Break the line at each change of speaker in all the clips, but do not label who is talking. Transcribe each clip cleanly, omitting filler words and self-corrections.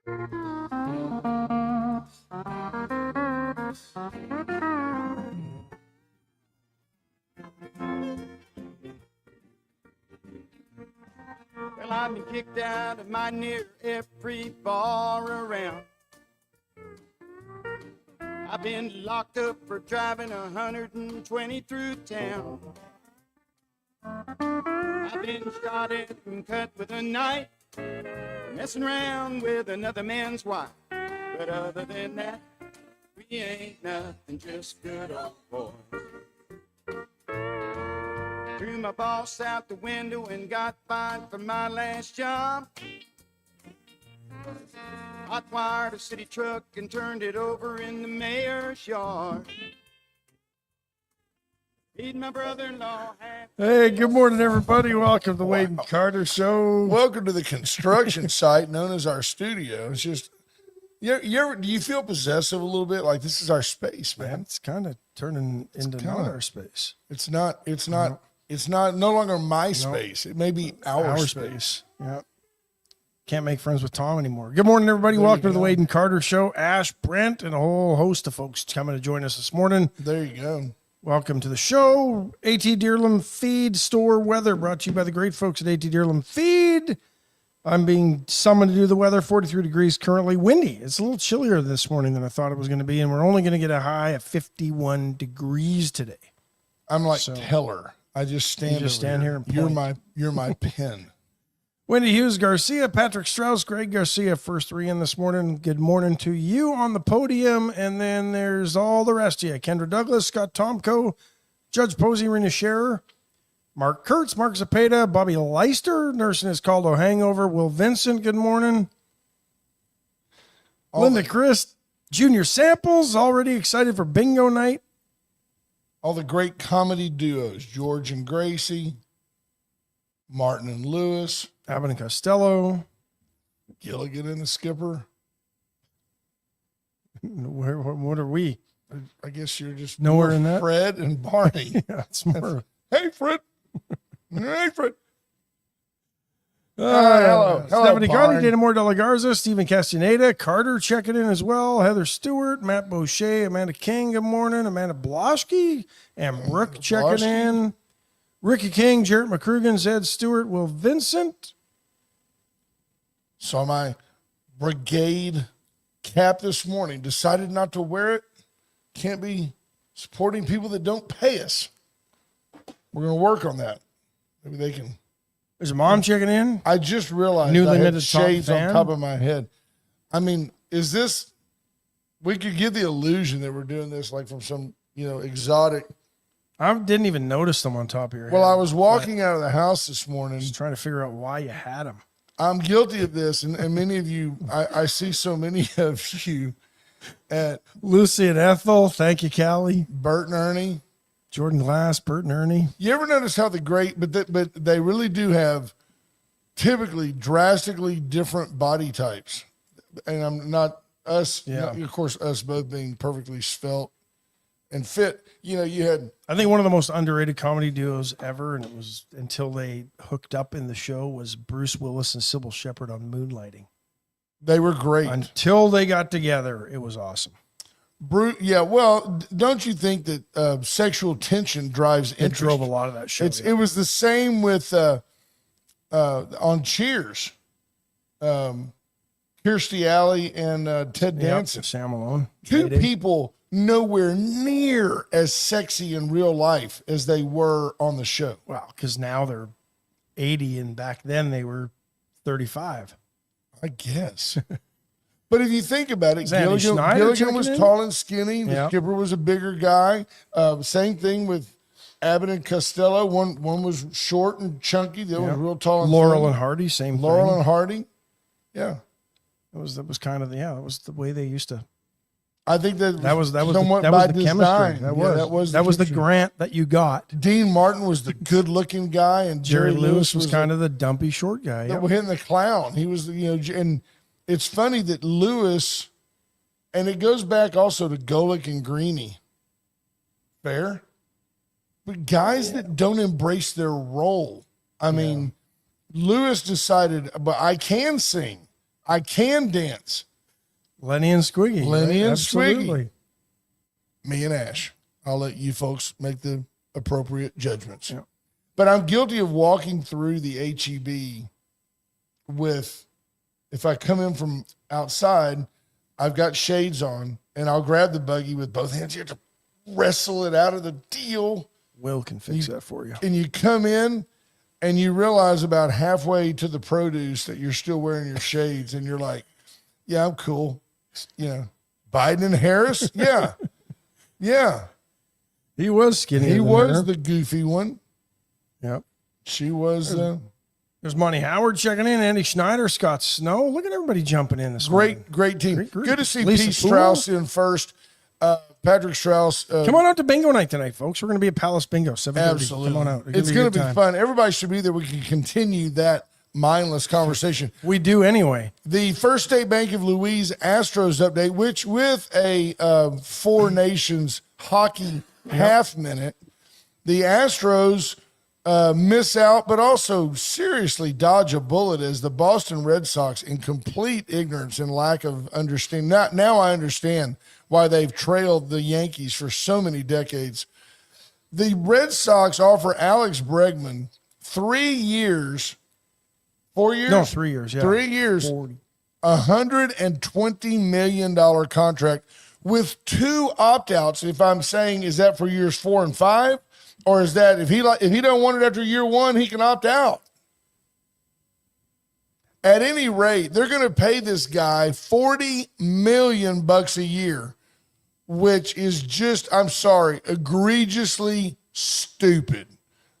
Well, I've been kicked out of my near every bar around. I've been locked up for driving 120 through town. I've been shot at and cut with a knife, messing around with another man's wife. But other than that, we ain't nothing, just good old boys. Threw my boss out the window and got fired for my last job. Hot-wired a city truck and turned it over in the mayor's yard. Feed my brother-in-law.
Hey, good morning, everybody. Welcome to the Wade and Carter Show.
Welcome to the construction site known as our studio. It's just, do you feel possessive a little bit? Like this is our space, man.
It's kind of turning into not our space.
It's not no longer my space. It may be our space.
Yeah. Can't make friends with Tom anymore. Good morning, everybody. Welcome to the Wade and Carter Show. Ash, Brent, and a whole host of folks coming to join us this morning.
There you go.
Welcome to the show. AT Deerlam Feed Store Weather brought to you by the great folks at AT Deerlam Feed. I'm being summoned to do the weather. 43 degrees currently. Windy. It's a little chillier this morning than I thought it was going to be, and we're only going to get a high of 51 degrees today.
I'm like Teller. I just stand
here and point.
You're my pen.
Wendy Hughes Garcia, Patrick Strauss, Greg Garcia, first three in this morning. Good morning to you on the podium. And then there's all the rest of you. Kendra Douglas, Scott Tomko, Judge Posey, Rena Scherer, Mark Kurtz, Mark Zapata, Bobby Leister, nursing his Caldo hangover. Will Vincent, good morning. Linda Christ, Junior Samples, already excited for bingo night.
All the great comedy duos, George and Gracie, Martin and Lewis,
Abbott and Costello,
Gilligan and the Skipper.
What are we?
I guess you're just
nowhere in that.
Fred and Barney.
Yeah, it's more.
Hey, Fred. Hey, Fred.
Hello, Stephanie
Barney.
Carly, Dana Moore de la Garza, Stephen Castaneda, Carter checking in as well, Heather Stewart, Matt Boucher, Amanda King, good morning, Amanda Bloschke, and Brooke checking in, Ricky King, Jarrett McCrugan, Zed Stewart, Will Vincent.
Saw my brigade cap this morning, decided not to wear it. Can't be supporting people that don't pay us. We're going to work on that. Maybe they can.
Is your mom checking in?
I just realized
Newly
I had
minted
shades
top
on
fan?
top of my head. I mean, is this, we could give the illusion that we're doing this like from some, exotic.
I didn't even notice them on top of your head.
Well, I was walking out of the house this morning.
Just trying to figure out why you had them.
I'm guilty of this, and many of you, I see so many of you at
Lucy and Ethel, thank you, Callie.
Bert and Ernie.
Jordan Glass, Bert and Ernie.
You ever notice how but they really do have typically drastically different body types. And I'm not us, of course, us both being perfectly svelte and fit. You had.
I think one of the most underrated comedy duos ever, and it was until they hooked up in the show, was Bruce Willis and Sybil Shepherd on Moonlighting.
They were great.
Until they got together, it was awesome.
Well, don't you think that sexual tension drives interest?
It drove a lot of that show.
It was the same with on Cheers. Kirstie Alley and Ted Danson.
Sam Malone.
Two people nowhere near as sexy in real life as they were on the show.
Well, because now they're 80 and back then they were 35.
I guess. But if you think about it,
Gilligan
was tall and skinny. The Skipper was a bigger guy. Same thing with Abbott and Costello. One was short and chunky. The other was real tall and
Laurel
thin.
and Hardy, same thing.
Laurel and Hardy. Yeah.
That was kind of that was the way they used to.
I think that was
the
design.
chemistry. That was the grant that you got.
Dean Martin was the good-looking guy, and
Jerry Lewis was kind of the dumpy short guy.
That was hitting the clown. He was, and it's funny that Lewis, and it goes back also to Golick and Greeny. Fair, but guys that don't embrace their role. I mean, Lewis decided, but I can sing. I can dance.
Lenny and Squiggy.
Lenny and
Absolutely.
Squiggy. Me and Ash. I'll let you folks make the appropriate judgments.
Yeah.
But I'm guilty of walking through the HEB with, if I come in from outside, I've got shades on, and I'll grab the buggy with both hands. You have to wrestle it out of the deal.
Will can fix that for you.
And you come in, and you realize about halfway to the produce that you're still wearing your shades, and you're like, yeah, I'm cool. You know, Biden and Harris? Yeah. Yeah.
He was skinny.
He was the goofy one.
Yep.
She was
There's Monty Howard checking in. Andy Schneider, Scott Snow. Look at everybody jumping in this morning.
great team.
Great group.
Good to see
Lisa
Pete
Poole.
Strauss in first. Patrick Strauss.
Come on out to bingo night tonight, folks. We're going to be at Palace Bingo, 7:30.
Absolutely.
Come on out.
It's going to be fun. Everybody should be there. We can continue that mindless conversation.
We do anyway.
The First State Bank of Louise Astros update, which with a Four Nations hockey half minute, the Astros miss out, but also seriously dodge a bullet as the Boston Red Sox, in complete ignorance and lack of understanding. Now I understand why they've trailed the Yankees for so many decades. The Red Sox offer Alex Bregman 3 years, 4 years?
No, 3 years. Yeah.
3 years,
40.
$120 million contract with 2 opt-outs. If I'm saying, is that for years 4 and 5? Or is that if he don't want it after year 1, he can opt out? At any rate, they're going to pay this guy $40 million a year, which is just, I'm sorry, egregiously stupid.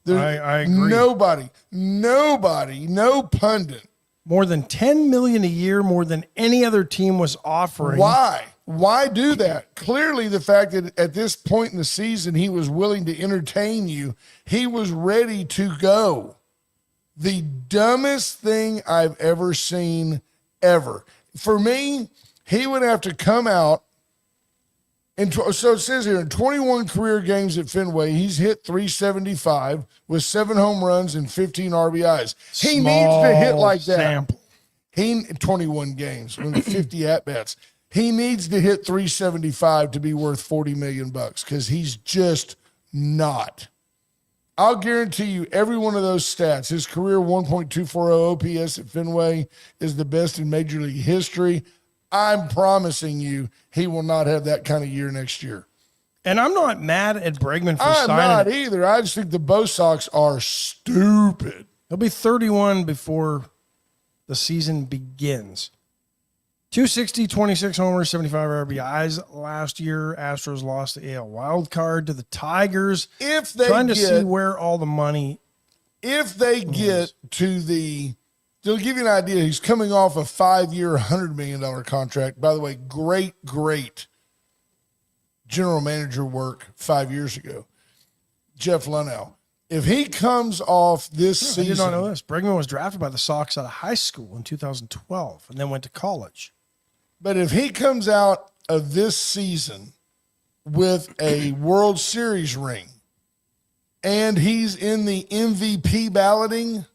I agree.
Nobody, no pundit.
More than $10 million a year, more than any other team was offering.
Why? Why do that? Clearly, the fact that at this point in the season, he was willing to entertain you, he was ready to go. The dumbest thing I've ever seen, ever. For me, he would have to come out. And so it says here, in 21 career games at Fenway, he's hit .375 with 7 home runs and 15 RBIs. He needs to hit like that.
Sample.
21 games with 50 at-bats. He needs to hit .375 to be worth $40 million because he's just not. I'll guarantee you every one of those stats. His career 1.240 OPS at Fenway is the best in Major League history. I'm promising you he will not have that kind of year next year.
And I'm not mad at Bregman for
I'm
signing.
not either. I just think the Bo Sox are stupid.
He'll be 31 before the season begins. 260, 26 homers, 75 RBIs last year. Astros lost the AL wild card to the Tigers.
If they
trying to see where all the money.
If they get to the, they'll give you an idea. He's coming off a 5-year, $100 million contract. By the way, great general manager work 5 years ago. Jeff Luhnow. If he comes off this season.
I did not know this. Bregman was drafted by the Sox out of high school in 2012 and then went to college.
But if he comes out of this season with a World Series ring and he's in the MVP balloting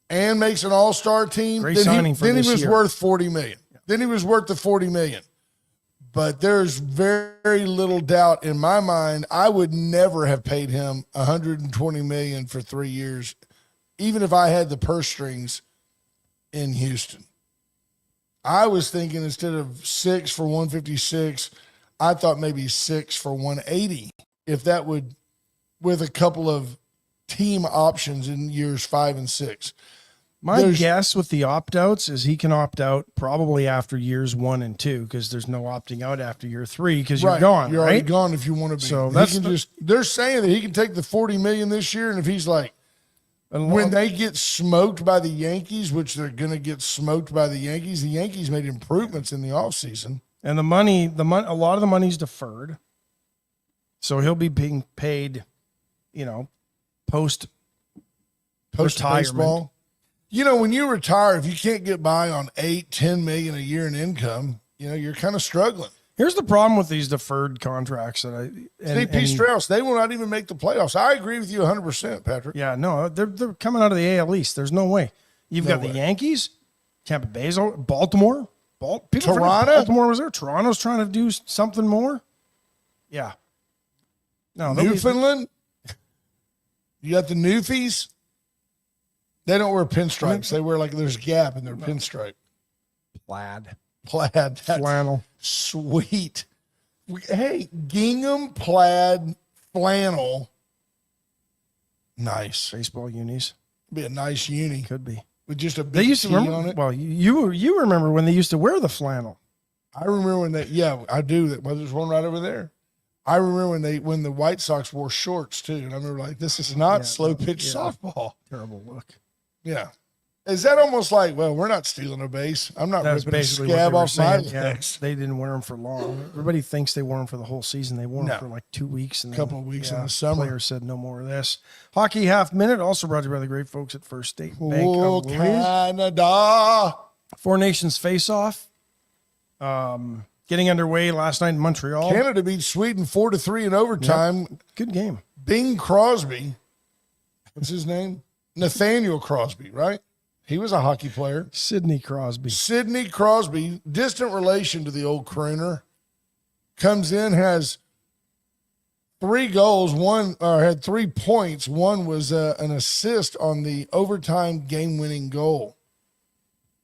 and makes an all-star team,
Great signing for
then he
this
was
year.
worth $40 million. Then he was worth the $40 million. But there's very little doubt in my mind. I would never have paid him $120 million for 3 years, even if I had the purse strings in Houston. I was thinking instead of 6 for 156, I thought maybe 6 for 180. If that would, with a couple of team options in years 5 and 6.
My guess with the opt-outs is he can opt out probably after years 1 and 2 because there's no opting out after year 3 because you're gone.
You're already gone if you want to be.
So
they're saying that he can take the $40 million this year, and if he's like, when they get smoked by the Yankees, which they're going to get smoked by the Yankees made improvements in the offseason.
And the money, a lot of the money's deferred. So he'll be being paid, post
baseball. When you retire, if you can't get by on $8-10 million a year in income, you're kind of struggling.
Here's the problem with these deferred contracts
P. Strauss, they will not even make the playoffs. I agree with you 100%, Patrick.
Yeah, no, they're coming out of the AL East. There's no way. You've got the Yankees, Tampa Bay's, Baltimore. People forget
Toronto?
Baltimore was there. Toronto's trying to do something more. Yeah. No,
Newfoundland. You got the Newfies. They don't wear pinstripes. They wear like there's a gap in their pinstripe.
plaid,
Plaid. That's
flannel.
sweet. Hey, gingham plaid flannel. Nice.
Baseball unis.
Be a nice uni
Could be.
with just a big
They used to
T
remember.
on it.
Well, you remember when they used to wear the flannel.
I remember when they. Yeah, I do. Well, there's one right over there. I remember when the White Sox wore shorts too, and I remember like, this is not slow pitch softball.
Terrible look.
Yeah. Is that almost like, well, we're not stealing a base. I'm not
That's
ripping a
basically what they
scab
were
off my
saying. Yeah,
legs.
they didn't wear them for long. Everybody thinks they wore them for the whole season. They wore them for like 2 weeks and
Couple of weeks in the summer.
Players said no more of this. Hockey half minute also brought to you by the great folks at First State Bank
Oh,
of Louise.
Canada.
Four Nations face off. Getting underway last night in Montreal.
Canada beat Sweden 4-3 in overtime.
Good game.
Bing Crosby. What's his name? Nathaniel Crosby, right? He was a hockey player.
Sidney Crosby.
Sidney Crosby, distant relation to the old crooner, comes in, has 3 goals. Had 3 points. One was an assist on the overtime game-winning goal.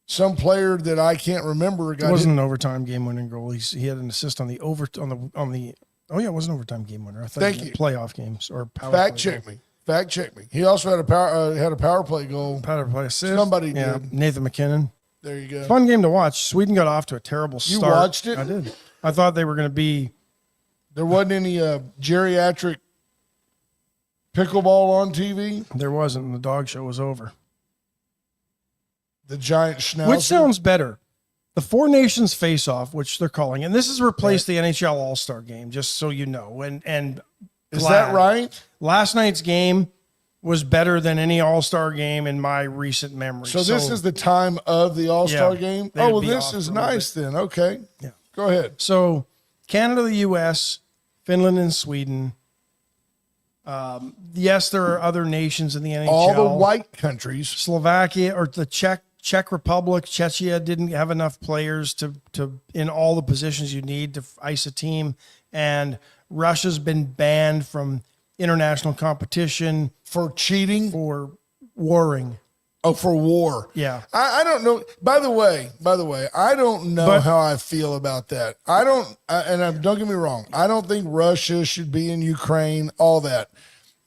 Some player that I can't remember
It wasn't an overtime game-winning goal. He had an assist on the Oh yeah, it was an overtime game winner. I thought
Thank
it was
you.
Playoff games or power
Fact
play
check me. Fact check me. He also had a power play goal.
Power play assist.
Somebody did.
Nathan McKinnon.
There you go.
Fun game to watch. Sweden got off to a terrible
You
start.
watched it?
I did. I thought they were going to be.
There wasn't any geriatric pickleball on TV.
There wasn't. And the dog show was over.
The giant schnauzer.
Which sounds better? The Four Nations face-off, which they're calling, and this has replaced the NHL All-Star game, just so you know. And
Is that right?
Last night's game was better than any All-Star game in my recent memory.
So this is the time of the All-Star
Yeah,
game?
they'd
Oh, well,
be
this
off
is
for a little
nice then. Okay.
Yeah.
Go ahead.
So Canada, the U.S., Finland, and Sweden. Yes, there are other nations in the NHL.
All the white countries.
Slovakia or the Czech Republic, Czechia didn't have enough players to in all the positions you need to ice a team, and Russia's been banned from international competition
For cheating?
for warring.
Oh, for war.
Yeah.
I don't know. By the way, I don't know
But-
how I feel about that. Don't get me wrong. I don't think Russia should be in Ukraine, all that.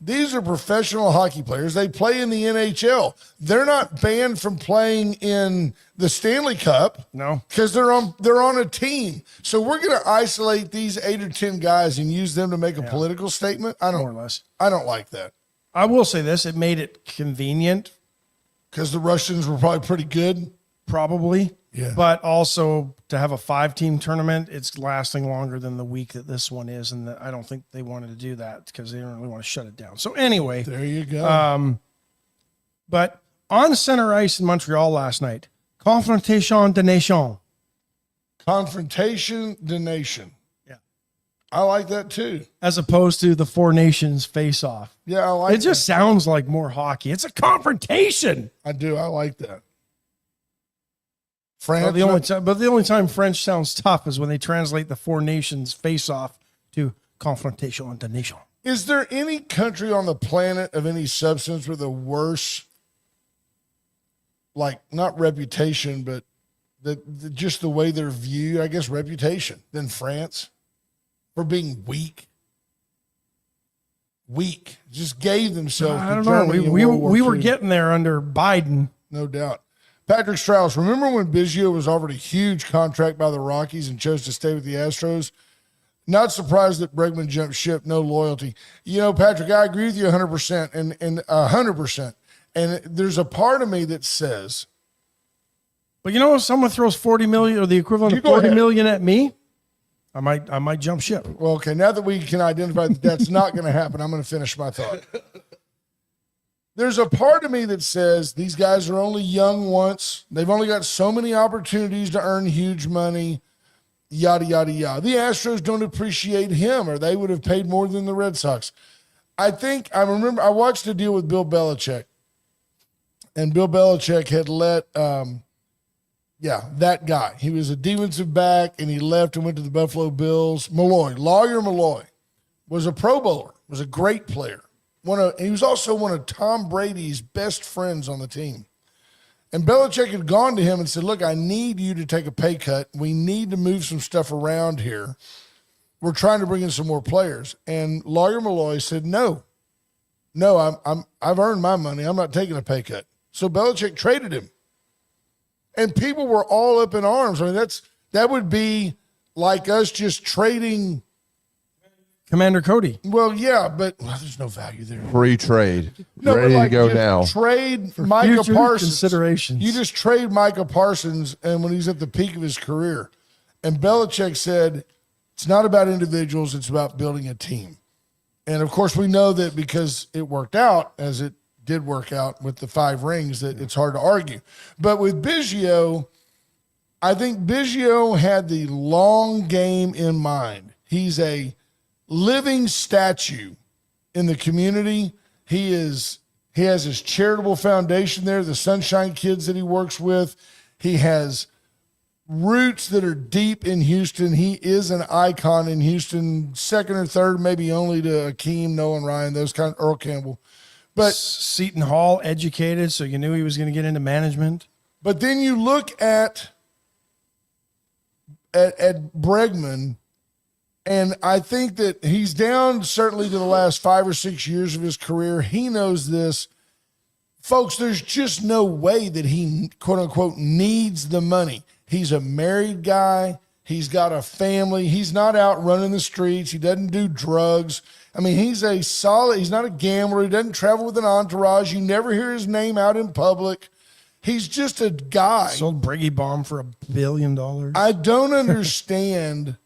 These are professional hockey players. They play in the NHL. They're not banned from playing in the Stanley Cup.
No.
Because they're on a team. So we're going to isolate these 8 or 10 guys and use them to make a political statement.
More or less.
I don't like that.
I will say this: it made it convenient,
Because the Russians were probably pretty good.
probably.
Yeah.
But also to have a 5-team tournament, it's lasting longer than the week that this one is, and I don't think they wanted to do that because they didn't really want to shut it down. So anyway,
There you go.
but on center ice in Montreal last night, confrontation de nation.
Confrontation the nation.
Yeah.
I like that too.
As opposed to the Four Nations face off.
Yeah, I like
It just sounds like more hockey. It's a confrontation.
that. I do. I like that. France.
But the only time French sounds tough is when they translate the Four Nations face off to confrontation de nation.
Is there any country on the planet of any substance with a worse, like not reputation, but just the way they're viewed, I guess reputation, than France for being weak? Weak. Just gave themselves.
I
to
don't know.
Germany in
We
World War
were
II.
getting there under Biden.
No doubt. Patrick Strauss, remember when Biggio was offered a huge contract by the Rockies and chose to stay with the Astros? Not surprised that Bregman jumped ship, no loyalty. You know, Patrick, I agree with you 100% and 100%. And there's a part of me that says,
But you know, if someone throws 40 million or the equivalent
You
of
go
40
ahead.
million at me, I might jump ship.
well, okay, now that we can identify that that's not going to happen, I'm going to finish my thought. There's a part of me that says these guys are only young once. They've only got so many opportunities to earn huge money, yada, yada, yada. The Astros don't appreciate him, or they would have paid more than the Red Sox. I watched a deal with Bill Belichick, and Bill Belichick had let Yeah, that guy. He was a defensive back, and he left and went to the Buffalo Bills. Lawyer Malloy, was a Pro Bowler, was a great player. He was also one of Tom Brady's best friends on the team. And Belichick had gone to him and said, look, I need you to take a pay cut. We need to move some stuff around here. We're trying to bring in some more players. And Lawyer Malloy said, no, I've earned my money. I'm not taking a pay cut. So Belichick traded him. And people were all up in arms. I mean, that would be like us just trading
Commander Cody.
Well, yeah, but there's no value there.
Free trade.
No,
Ready
like
to go
just
now.
Trade
For
Micah
future
Parsons.
considerations.
You just trade Micah Parsons, and when he's at the peak of his career. And Belichick said, it's not about individuals, it's about building a team. And, of course, we know that because it worked out, as it did work out with the 5 rings, that it's hard to argue. But with Biggio, I think Biggio had the long game in mind. He's a living statue in the community. He has his charitable foundation there, the Sunshine Kids that he works with. He has roots that are deep in Houston. He is an icon in Houston, second or third, maybe only to Akeem, Nolan Ryan, those kind, Earl Campbell. But
Seton Hall educated, so you knew he was going to get into management.
But then you look at Bregman, and I think that he's down certainly to the last 5 or 6 years of his career. He knows this. Folks, there's just no way that he, quote unquote, needs the money. He's a married guy. He's got a family. He's not out running the streets. He doesn't do drugs. I mean, he's not a gambler. He doesn't travel with an entourage. You never hear his name out in public. He's just a guy.
Sold Breggy bomb for $1 billion.
I don't understand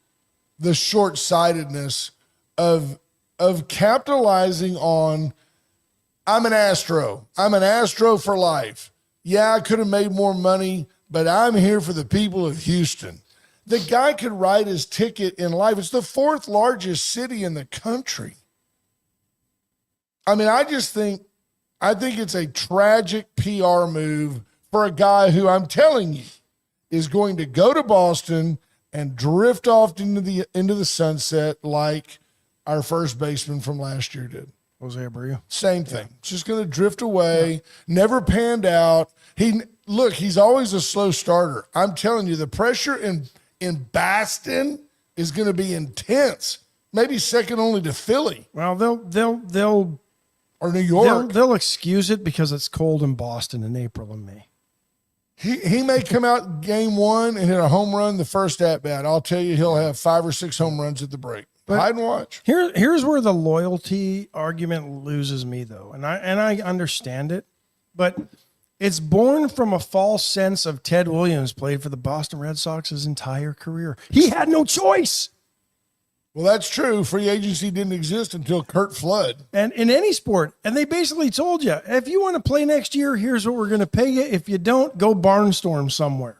the short-sightedness of capitalizing on, I'm an Astro. I'm an Astro for life. Yeah, I could have made more money, but I'm here for the people of Houston. The guy could write his ticket in life. It's the 4th largest city in the country. I mean, I think it's a tragic PR move for a guy who, I'm telling you, is going to go to Boston and drift off into the sunset like our first baseman from last year did.
Jose Abreu.
Same thing. Just going to drift away, never panned out. He's always a slow starter. I'm telling you, the pressure in Boston is going to be intense. Maybe second only to Philly.
Well, they'll
or New York.
They'll excuse it because it's cold in Boston in April and May.
He may come out game 1 and hit a home run the first at bat. I'll tell you, he'll have 5 or 6 home runs at the break. But hide and watch.
Here's where the loyalty argument loses me, though, and I understand it, but it's born from a false sense of Ted Williams played for the Boston Red Sox his entire career. He had no choice.
Well, that's true. Free agency didn't exist until Curt Flood.
And in any sport, and they basically told you, if you want to play next year, here's what we're going to pay you. If you don't, go barnstorm somewhere.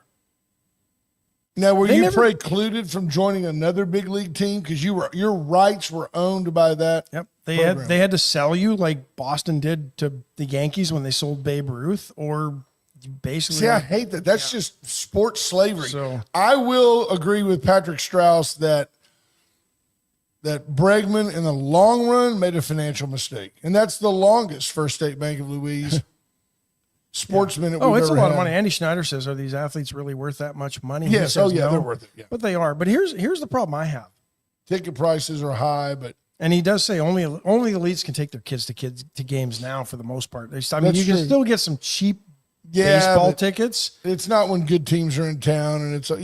Now, were you precluded from joining another big league team because your rights were owned by that?
Yep, they had to sell you like Boston did to the Yankees when they sold Babe Ruth, or basically.
See, I hate that. That's just sports slavery.
So
I will agree with Patrick Strauss that Bregman in the long run made a financial mistake, and that's the longest First State Bank of Louise sportsman.
Yeah. It's a lot of money. Andy Schneider says, "Are these athletes really worth that much money?"
Yes.
Says,
Yeah,
no,
they're worth it. Yeah,
but they are. But here's the problem I have.
Ticket prices are high,
and he does say only the elites can take their kids to games now for the most part. You can still get some cheap baseball tickets.
It's not when good teams are in town, and it's I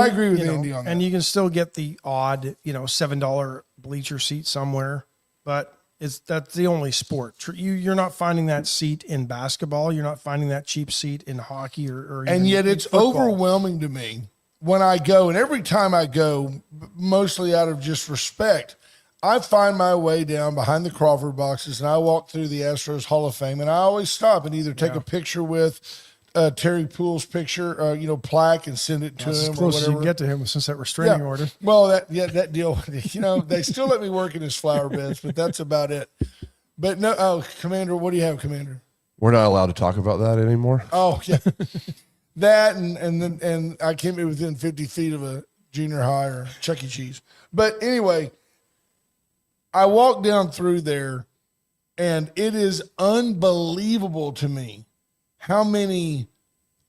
agree with Andy on that.
And you can still get the odd $7 bleacher seat somewhere, but that's the only sport. You're not finding that seat in basketball. You're not finding that cheap seat in hockey or
and yet it's
football.
Overwhelming to me when I go, and every time I go, mostly out of just respect, I find my way down behind the Crawford boxes, and I walk through the Astros Hall of Fame, and I always stop and either take a picture with Terry Poole's picture, plaque, and send it to him.
As close as you can get to him since that restraining order.
Well, that deal, they still let me work in his flower beds, but that's about it. But no, Commander, what do you have, Commander?
We're not allowed to talk about that anymore.
Oh, yeah. that, and I can't be within 50 feet of a junior high or Chuck E. Cheese. But anyway, I walked down through there, and it is unbelievable to me how many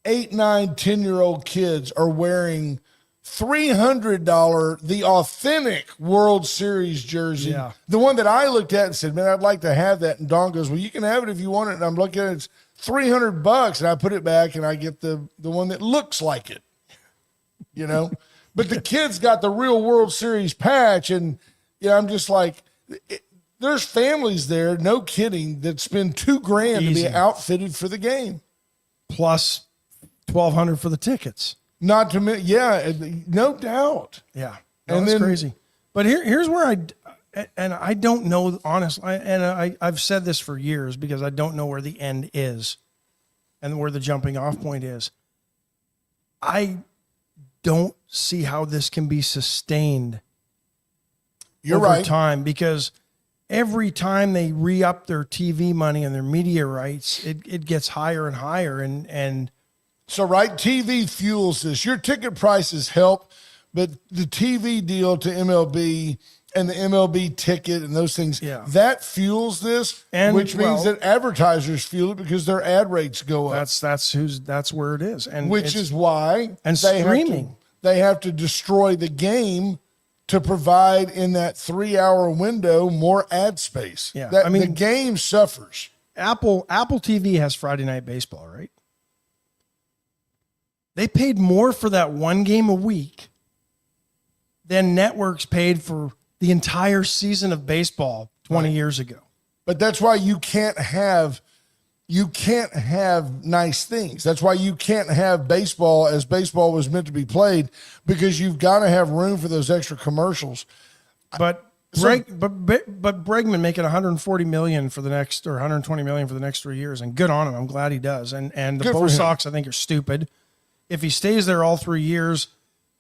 8, 9, 10-year-old kids are wearing $300, the authentic World Series jersey.
Yeah.
The one that I looked at and said, man, I'd like to have that. And Don goes, well, you can have it if you want it. And I'm looking at it, it's $300. And I put it back and I get the one that looks like it, you know, but the kid's got the real World Series patch. And I'm just like, there's families there, no kidding, that spend $2,000 to be outfitted for the game.
Plus $1,200 for the tickets.
Not to me, yeah, no doubt.
Yeah,
and
that's
then,
crazy. But here's where I don't know, honestly, and I've said this for years because I don't know where the end is and where the jumping off point is. I don't see how this can be sustained over time, because every time they re-up their TV money and their media rights, it gets higher and higher, and
so, right, TV fuels this. Your ticket prices help, but the TV deal to MLB and the MLB ticket and those things, that fuels this, and which means that advertisers fuel it because their ad rates go up.
That's where it is, and
which is why
streaming.
They have to destroy the game to provide in that 3-hour window more ad space.
Yeah,
the game suffers.
Apple TV has Friday Night Baseball, right? They paid more for that one game a week than networks paid for the entire season of baseball 20 years ago.
But that's why you can't have nice things. That's why you can't have baseball as baseball was meant to be played, because you've got to have room for those extra commercials.
But Bregman making $140 million for the next, or $120 million for the next 3 years, and good on him. I'm glad he does. And the Bo Sox, I think, are stupid. If he stays there all 3 years,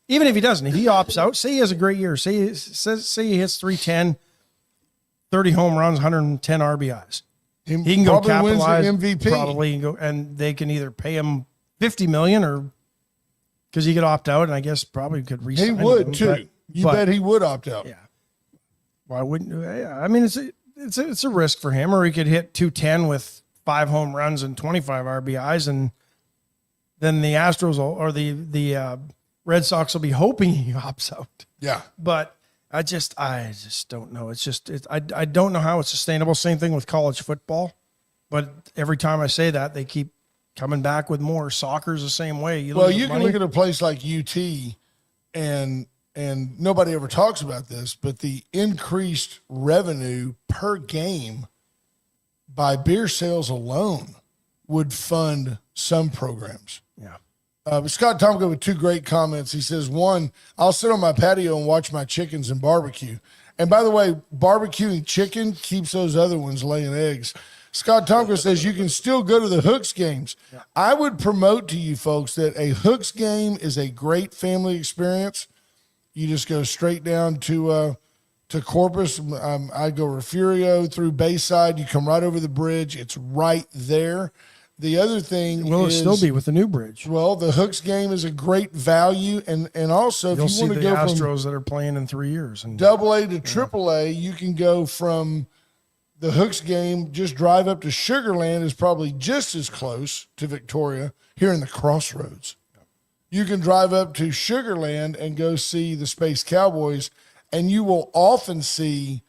even if he doesn't, if he opts out, say he has a great year, say he hits 310, 30 home runs, 110 RBIs. He can go capitalize,
wins the MVP.
Probably, and they can either pay him $50 million, or because he could opt out, and I guess probably could re-sign him.
He would too. You bet he would opt out.
Yeah. Why wouldn't? Yeah. I mean, it's a risk for him, or he could hit 210 with 5 home runs and 25 RBIs, and then the Astros or the Red Sox will be hoping he opts out.
Yeah.
But I just don't know. I don't know how it's sustainable. Same thing with college football. But every time I say that, they keep coming back with more. Soccer's the same way. You
can look at a place like UT, and nobody ever talks about this, but the increased revenue per game by beer sales alone would fund some programs.
Yeah.
Scott Tomko with 2 great comments. He says, 1, I'll sit on my patio and watch my chickens and barbecue. And by the way, barbecuing chicken keeps those other ones laying eggs. Scott Tomko says you can still go to the Hooks games. Yeah. I would promote to you folks that a Hooks game is a great family experience. You just go straight down to Corpus. I go Refugio through Bayside. You come right over the bridge. It's right there. The other thing
will it still be with the new bridge?
Well, the Hooks game is a great value, and also
you'll
if you want to
go
go
from
from
Astros that are playing in 3 years and
AA to AAA, you can go from the Hooks game. Just drive up to Sugar Land is probably just as close to Victoria here in the Crossroads. You can drive up to Sugar Land and go see the Space Cowboys, and you will often see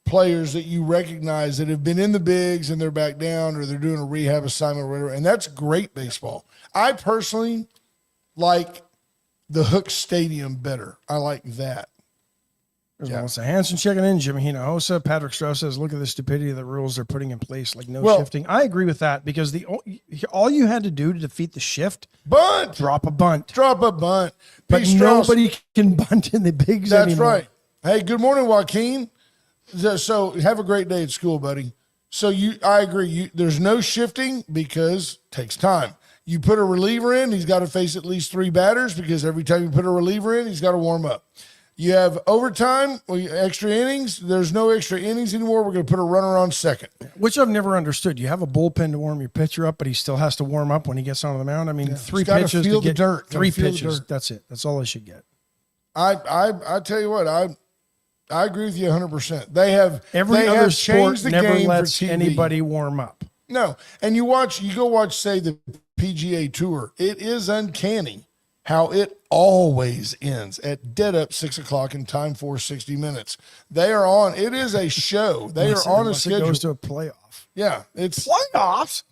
players that you recognize that have been in the bigs and they're back down, or they're doing a rehab assignment or whatever. And that's great baseball. I personally like the Hooks Stadium better. I like that.
There's Melissa Hanson checking in. Jimmy Hinojosa. Patrick Strauss says, look at the stupidity of the rules they're putting in place, like no shifting. I agree with that, because all you had to do to defeat the shift, drop a bunt. But nobody can bunt in the bigs anymore.
That's right. Hey, good morning, Joaquin. So have a great day at school, buddy. So I agree. There's no shifting because it takes time. You put a reliever in, he's got to face at least 3 batters, because every time you put a reliever in, he's got to warm up. You have overtime, extra innings. There's no extra innings anymore. We're going to put a runner on second.
Which I've never understood. You have a bullpen to warm your pitcher up, but he still has to warm up when he gets onto the mound. I mean, three pitches to get dirt. Three pitches. That's it. That's all they should get.
I tell you what, I agree with you 100%. They have
every other sport
the
never
game
lets
for TV.
anybody warm up.
No, and you go watch, say, the PGA Tour. It is uncanny how it always ends at dead up 6 o'clock in time for 60 minutes. They are on. It is a show. They are on a schedule.
It goes to a playoff.
Yeah, it's
playoffs.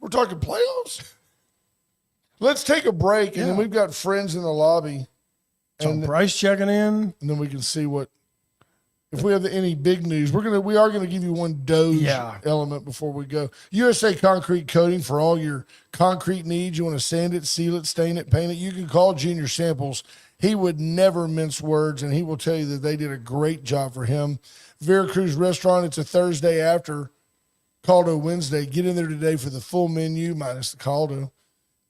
We're talking playoffs. Let's take a break, and then we've got friends in the lobby.
And Bryce checking in,
and then we can see if we have any big news. We are gonna give you one DOGE element before we go. USA Concrete Coating for all your concrete needs. You want to sand it, seal it, stain it, paint it. You can call Junior Samples. He would never mince words, and he will tell you that they did a great job for him. Veracruz Restaurant. It's a Thursday after Caldo Wednesday. Get in there today for the full menu minus the Caldo.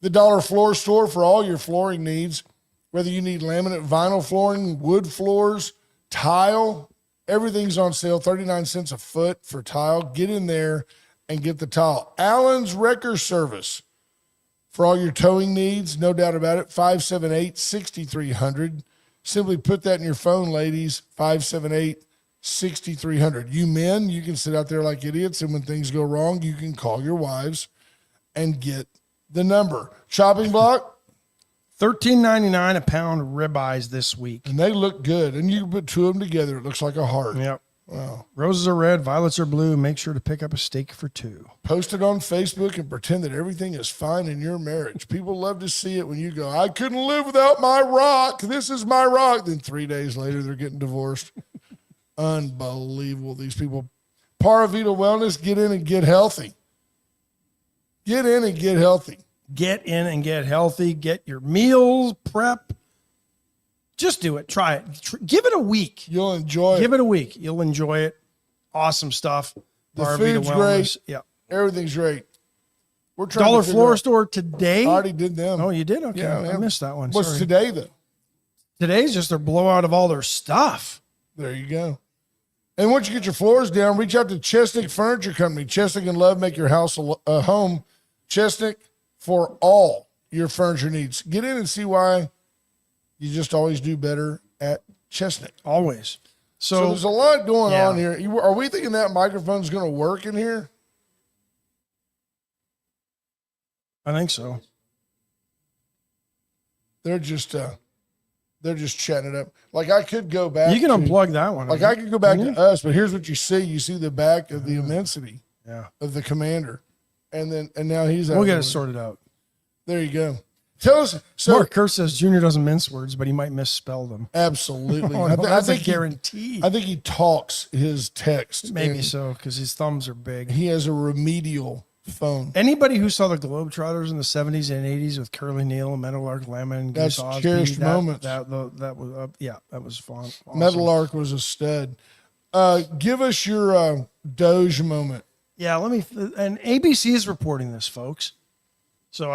The Dollar Floor Store for all your flooring needs. Whether you need laminate, vinyl flooring, wood floors, tile, everything's on sale, 39 cents a foot for tile. Get in there and get the tile. Allen's Wrecker Service for all your towing needs, no doubt about it, 578-6300. Simply put that in your phone, ladies, 578-6300. You men, you can sit out there like idiots, and when things go wrong, you can call your wives and get the number. Chopping block.
$13.99 a pound ribeyes this week.
And they look good. And you put two of them together, it looks like a heart.
Yep.
Wow.
Roses are red, violets are blue. Make sure to pick up a steak for two.
Post it on Facebook and pretend that everything is fine in your marriage. People love to see it when you go, I couldn't live without my rock. This is my rock. Then 3 days later, they're getting divorced. Unbelievable, these people. Paravita Wellness, get in and get healthy. Get in and get healthy.
Get in and get healthy. Get your meals prep. Just do it. Try it. Give it a week.
You'll enjoy it.
Give it a week. You'll enjoy it. Awesome stuff.
The food's great.
Yeah.
Everything's great. We're trying
Dollar Floor Store today.
I already did them.
Oh, you did? Okay.
Yeah,
I missed that one.
What's
Sorry.
today, though?
Today's just their blowout of all their stuff.
There you go. And once you get your floors down, reach out to Chesnick Furniture Company. Chesnick and Love make your house a home. Chesnick for all your furniture needs. Get in and see why you just always do better at Chesnick.
Always.
So there's a lot going on here. Are we thinking that microphone's going to work in here?
I think so.
They're just chatting it up. Like I could go back.
You can unplug that one.
Like I could go back to us, but here's what you see. You see the back of the immensity of the commander. And now he's out.
We'll get it sorted out.
There you go. Tell us. So
Mark Kerr says Junior doesn't mince words, but he might misspell them.
Absolutely.
I think guaranteed.
I think he talks his text.
Maybe so, because his thumbs are big.
He has a remedial phone.
Anybody who saw the Globetrotters in the 70s and 80s with Curly Neal, Meadowlark Lemon,
that's
Goose Osby,
cherished moments.
That was that was fun. Awesome.
Meadowlark was a stud. Give us your Doge moment.
Yeah, and ABC is reporting this, folks. So,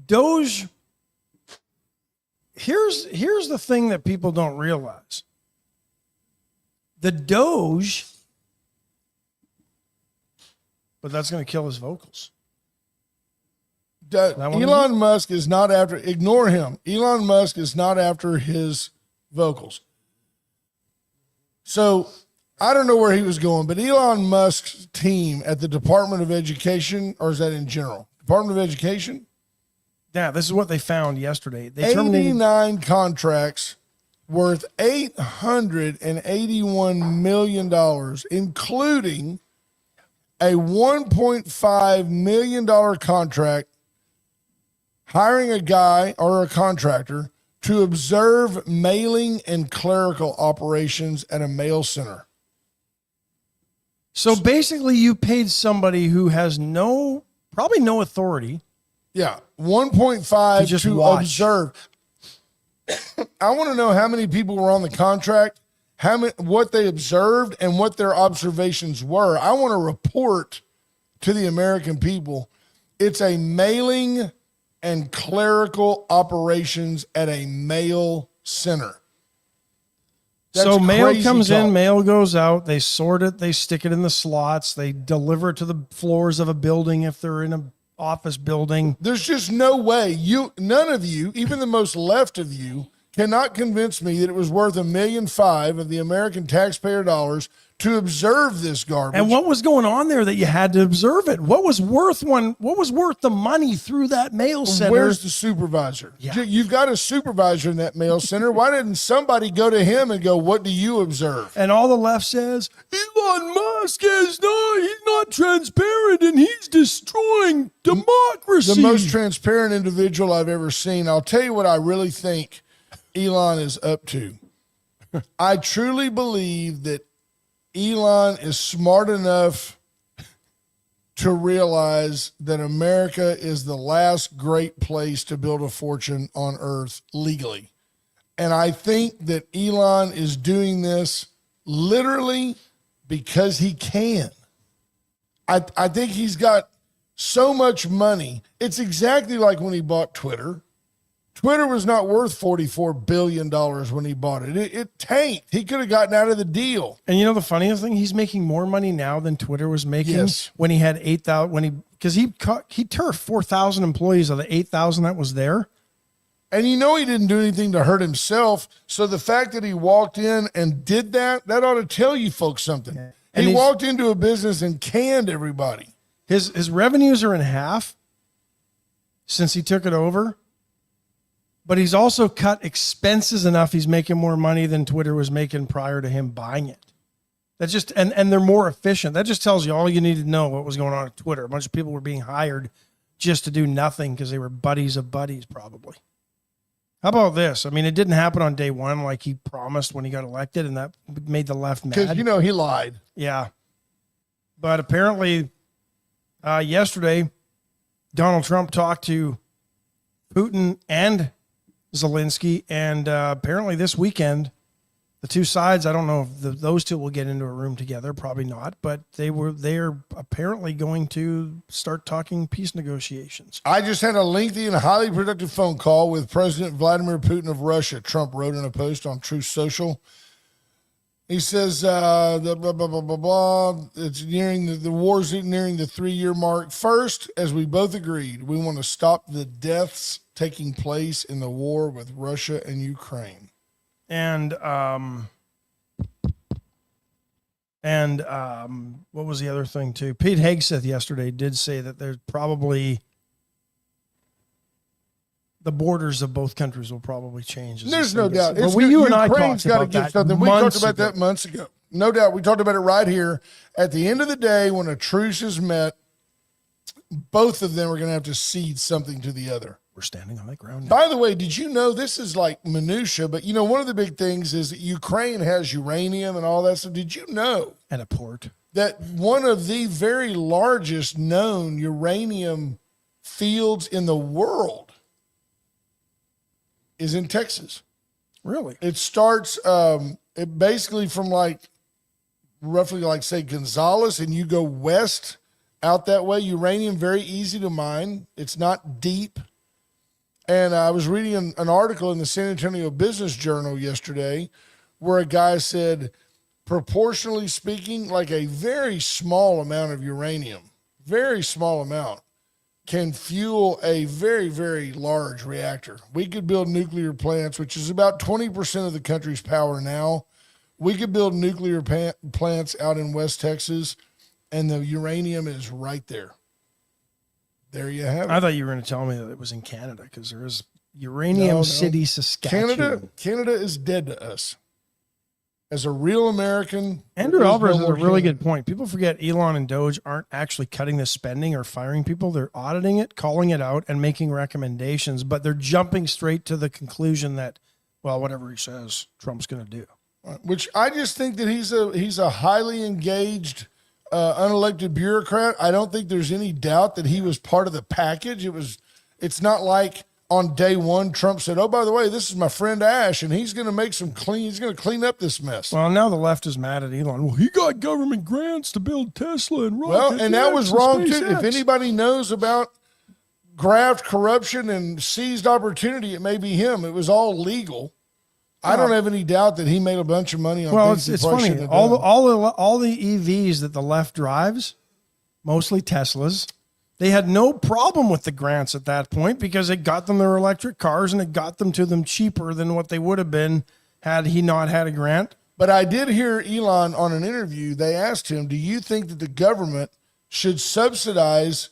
Doge, here's the thing that people don't realize. The Doge, but that's going to kill his vocals.
Elon Musk is not after, ignore him. Elon Musk is not after his vocals. So, I don't know where he was going, but Elon Musk's team at the Department of Education, or is that in general? Department of Education?
Yeah, this is what they found yesterday. They
89 contracts worth $881 million, including a $1.5 million contract hiring a guy or a contractor to observe mailing and clerical operations at a mail center.
So basically, you paid somebody who has probably no authority.
Yeah, 1.5 to observe. I want to know how many people were on the contract, what they observed, and what their observations were. I want to report to the American people. It's a mailing and clerical operations at a mail center.
So mail
crazy
comes
talk.
in, mail goes out. They sort it. They stick it in the slots. They deliver it to the floors of a building if they're in an office building.
There's just no way none of you, even the most left of you, cannot convince me that it was worth $1.5 million of the American taxpayer dollars to observe this garbage.
And what was going on there that you had to observe it? What was worth the money through that mail center?
Where's the supervisor?
Yeah.
You've got a supervisor in that mail center. Why didn't somebody go to him and go, what do you observe?
And all the left says, Elon Musk he's not transparent and he's destroying democracy.
The most transparent individual I've ever seen. I'll tell you what I really think Elon is up to. I truly believe that Elon is smart enough to realize that America is the last great place to build a fortune on earth legally. And I think that Elon is doing this literally because he can. I think he's got so much money. It's exactly like when he bought Twitter. Twitter was not worth $44 billion when he bought it. It tanked. He could have gotten out of the deal.
And you know the funniest thing? He's making more money now than Twitter was making
Yes.
when he had 8,000. Because he turfed 4,000 employees of the 8,000 that was there.
And you know he didn't do anything to hurt himself. So the fact that he walked in and did that ought to tell you folks something.
Yeah. And
He
he's-
walked into a business and canned everybody.
His revenues are in half since he took it over. But he's also cut expenses enough. He's making more money than Twitter was making prior to him buying it. That's just, and they're more efficient. That just tells you all you need to know what was going on at Twitter. A bunch of people were being hired just to do nothing because they were buddies of buddies, probably. How about this? I mean, it didn't happen on day one like he promised when he got elected, and that made the left mad.
Because, he lied.
Yeah. But apparently, yesterday, Donald Trump talked to Putin and Zelensky, and apparently this weekend, the two sides, I don't know if those two will get into a room together, probably not, but they are apparently going to start talking peace negotiations.
I just had a lengthy and highly productive phone call with President Vladimir Putin of Russia, Trump wrote in a post on Truth Social. He says, blah, blah, blah, blah, blah. It's nearing the war's nearing the 3-year mark. First, as we both agreed, we want to stop the deaths taking place in the war with Russia and Ukraine.
And what was the other thing too? Pete Hegseth yesterday did say that there's probably the borders of both countries will probably change.
There's no doubt.
But you and I
Ukraine's
talked about
give
that
something. We talked about
ago.
that months ago. No doubt. We talked about it right here. At the end of the day, when a truce is met, both of them are going to have to cede something to the other.
We're standing on that ground now.
By the way, did you know, this is like minutia, but one of the big things is that Ukraine has uranium and all that stuff. Did you know
And a port.
that one of the very largest known uranium fields in the world is in Texas?
Really?
It starts it basically from roughly say Gonzales, and you go west out that way. Uranium, very easy to mine. It's not deep. And I was reading an article in the San Antonio Business Journal yesterday where a guy said, proportionally speaking, like a very small amount of uranium, very small amount, can fuel a very, very large reactor. We could build nuclear plants, which is about 20% of the country's power now. We could build nuclear plants out in West Texas, and the uranium is right there. There you have it.
I thought you were going to tell me that it was in Canada because there is Uranium
No.
City, Saskatchewan.
Canada is dead to us. As a real American,
Andrew
there is
Alvarez
no
has a
more
really
Canada.
good point. People forget Elon and DOGE aren't actually cutting the spending or firing people. They're auditing it, calling it out, and making recommendations, but they're jumping straight to the conclusion that, well, whatever he says, Trump's going to do.
Which I just think that he's a highly engaged, unelected bureaucrat. I don't think there's any doubt that he was part of the package. It's not like on day one Trump said, "Oh, by the way, this is my friend Ash, and he's going to clean up this mess."
Well, now the left is mad at Elon. Well, he got government grants to build Tesla and rocket
Well, and that was
jets and
wrong too.
SpaceX.
If anybody knows about graft, corruption, and seized opportunity, it may be him. It was all legal. I don't have any doubt that he made a bunch of money on
Well,
things he
it's
probably
funny.
shouldn't have done.
All the EVs that the left drives, mostly Teslas, they had no problem with the grants at that point because it got them their electric cars and it got them to them cheaper than what they would have been had he not had a grant.
But I did hear Elon on an interview. They asked him, do you think that the government should subsidize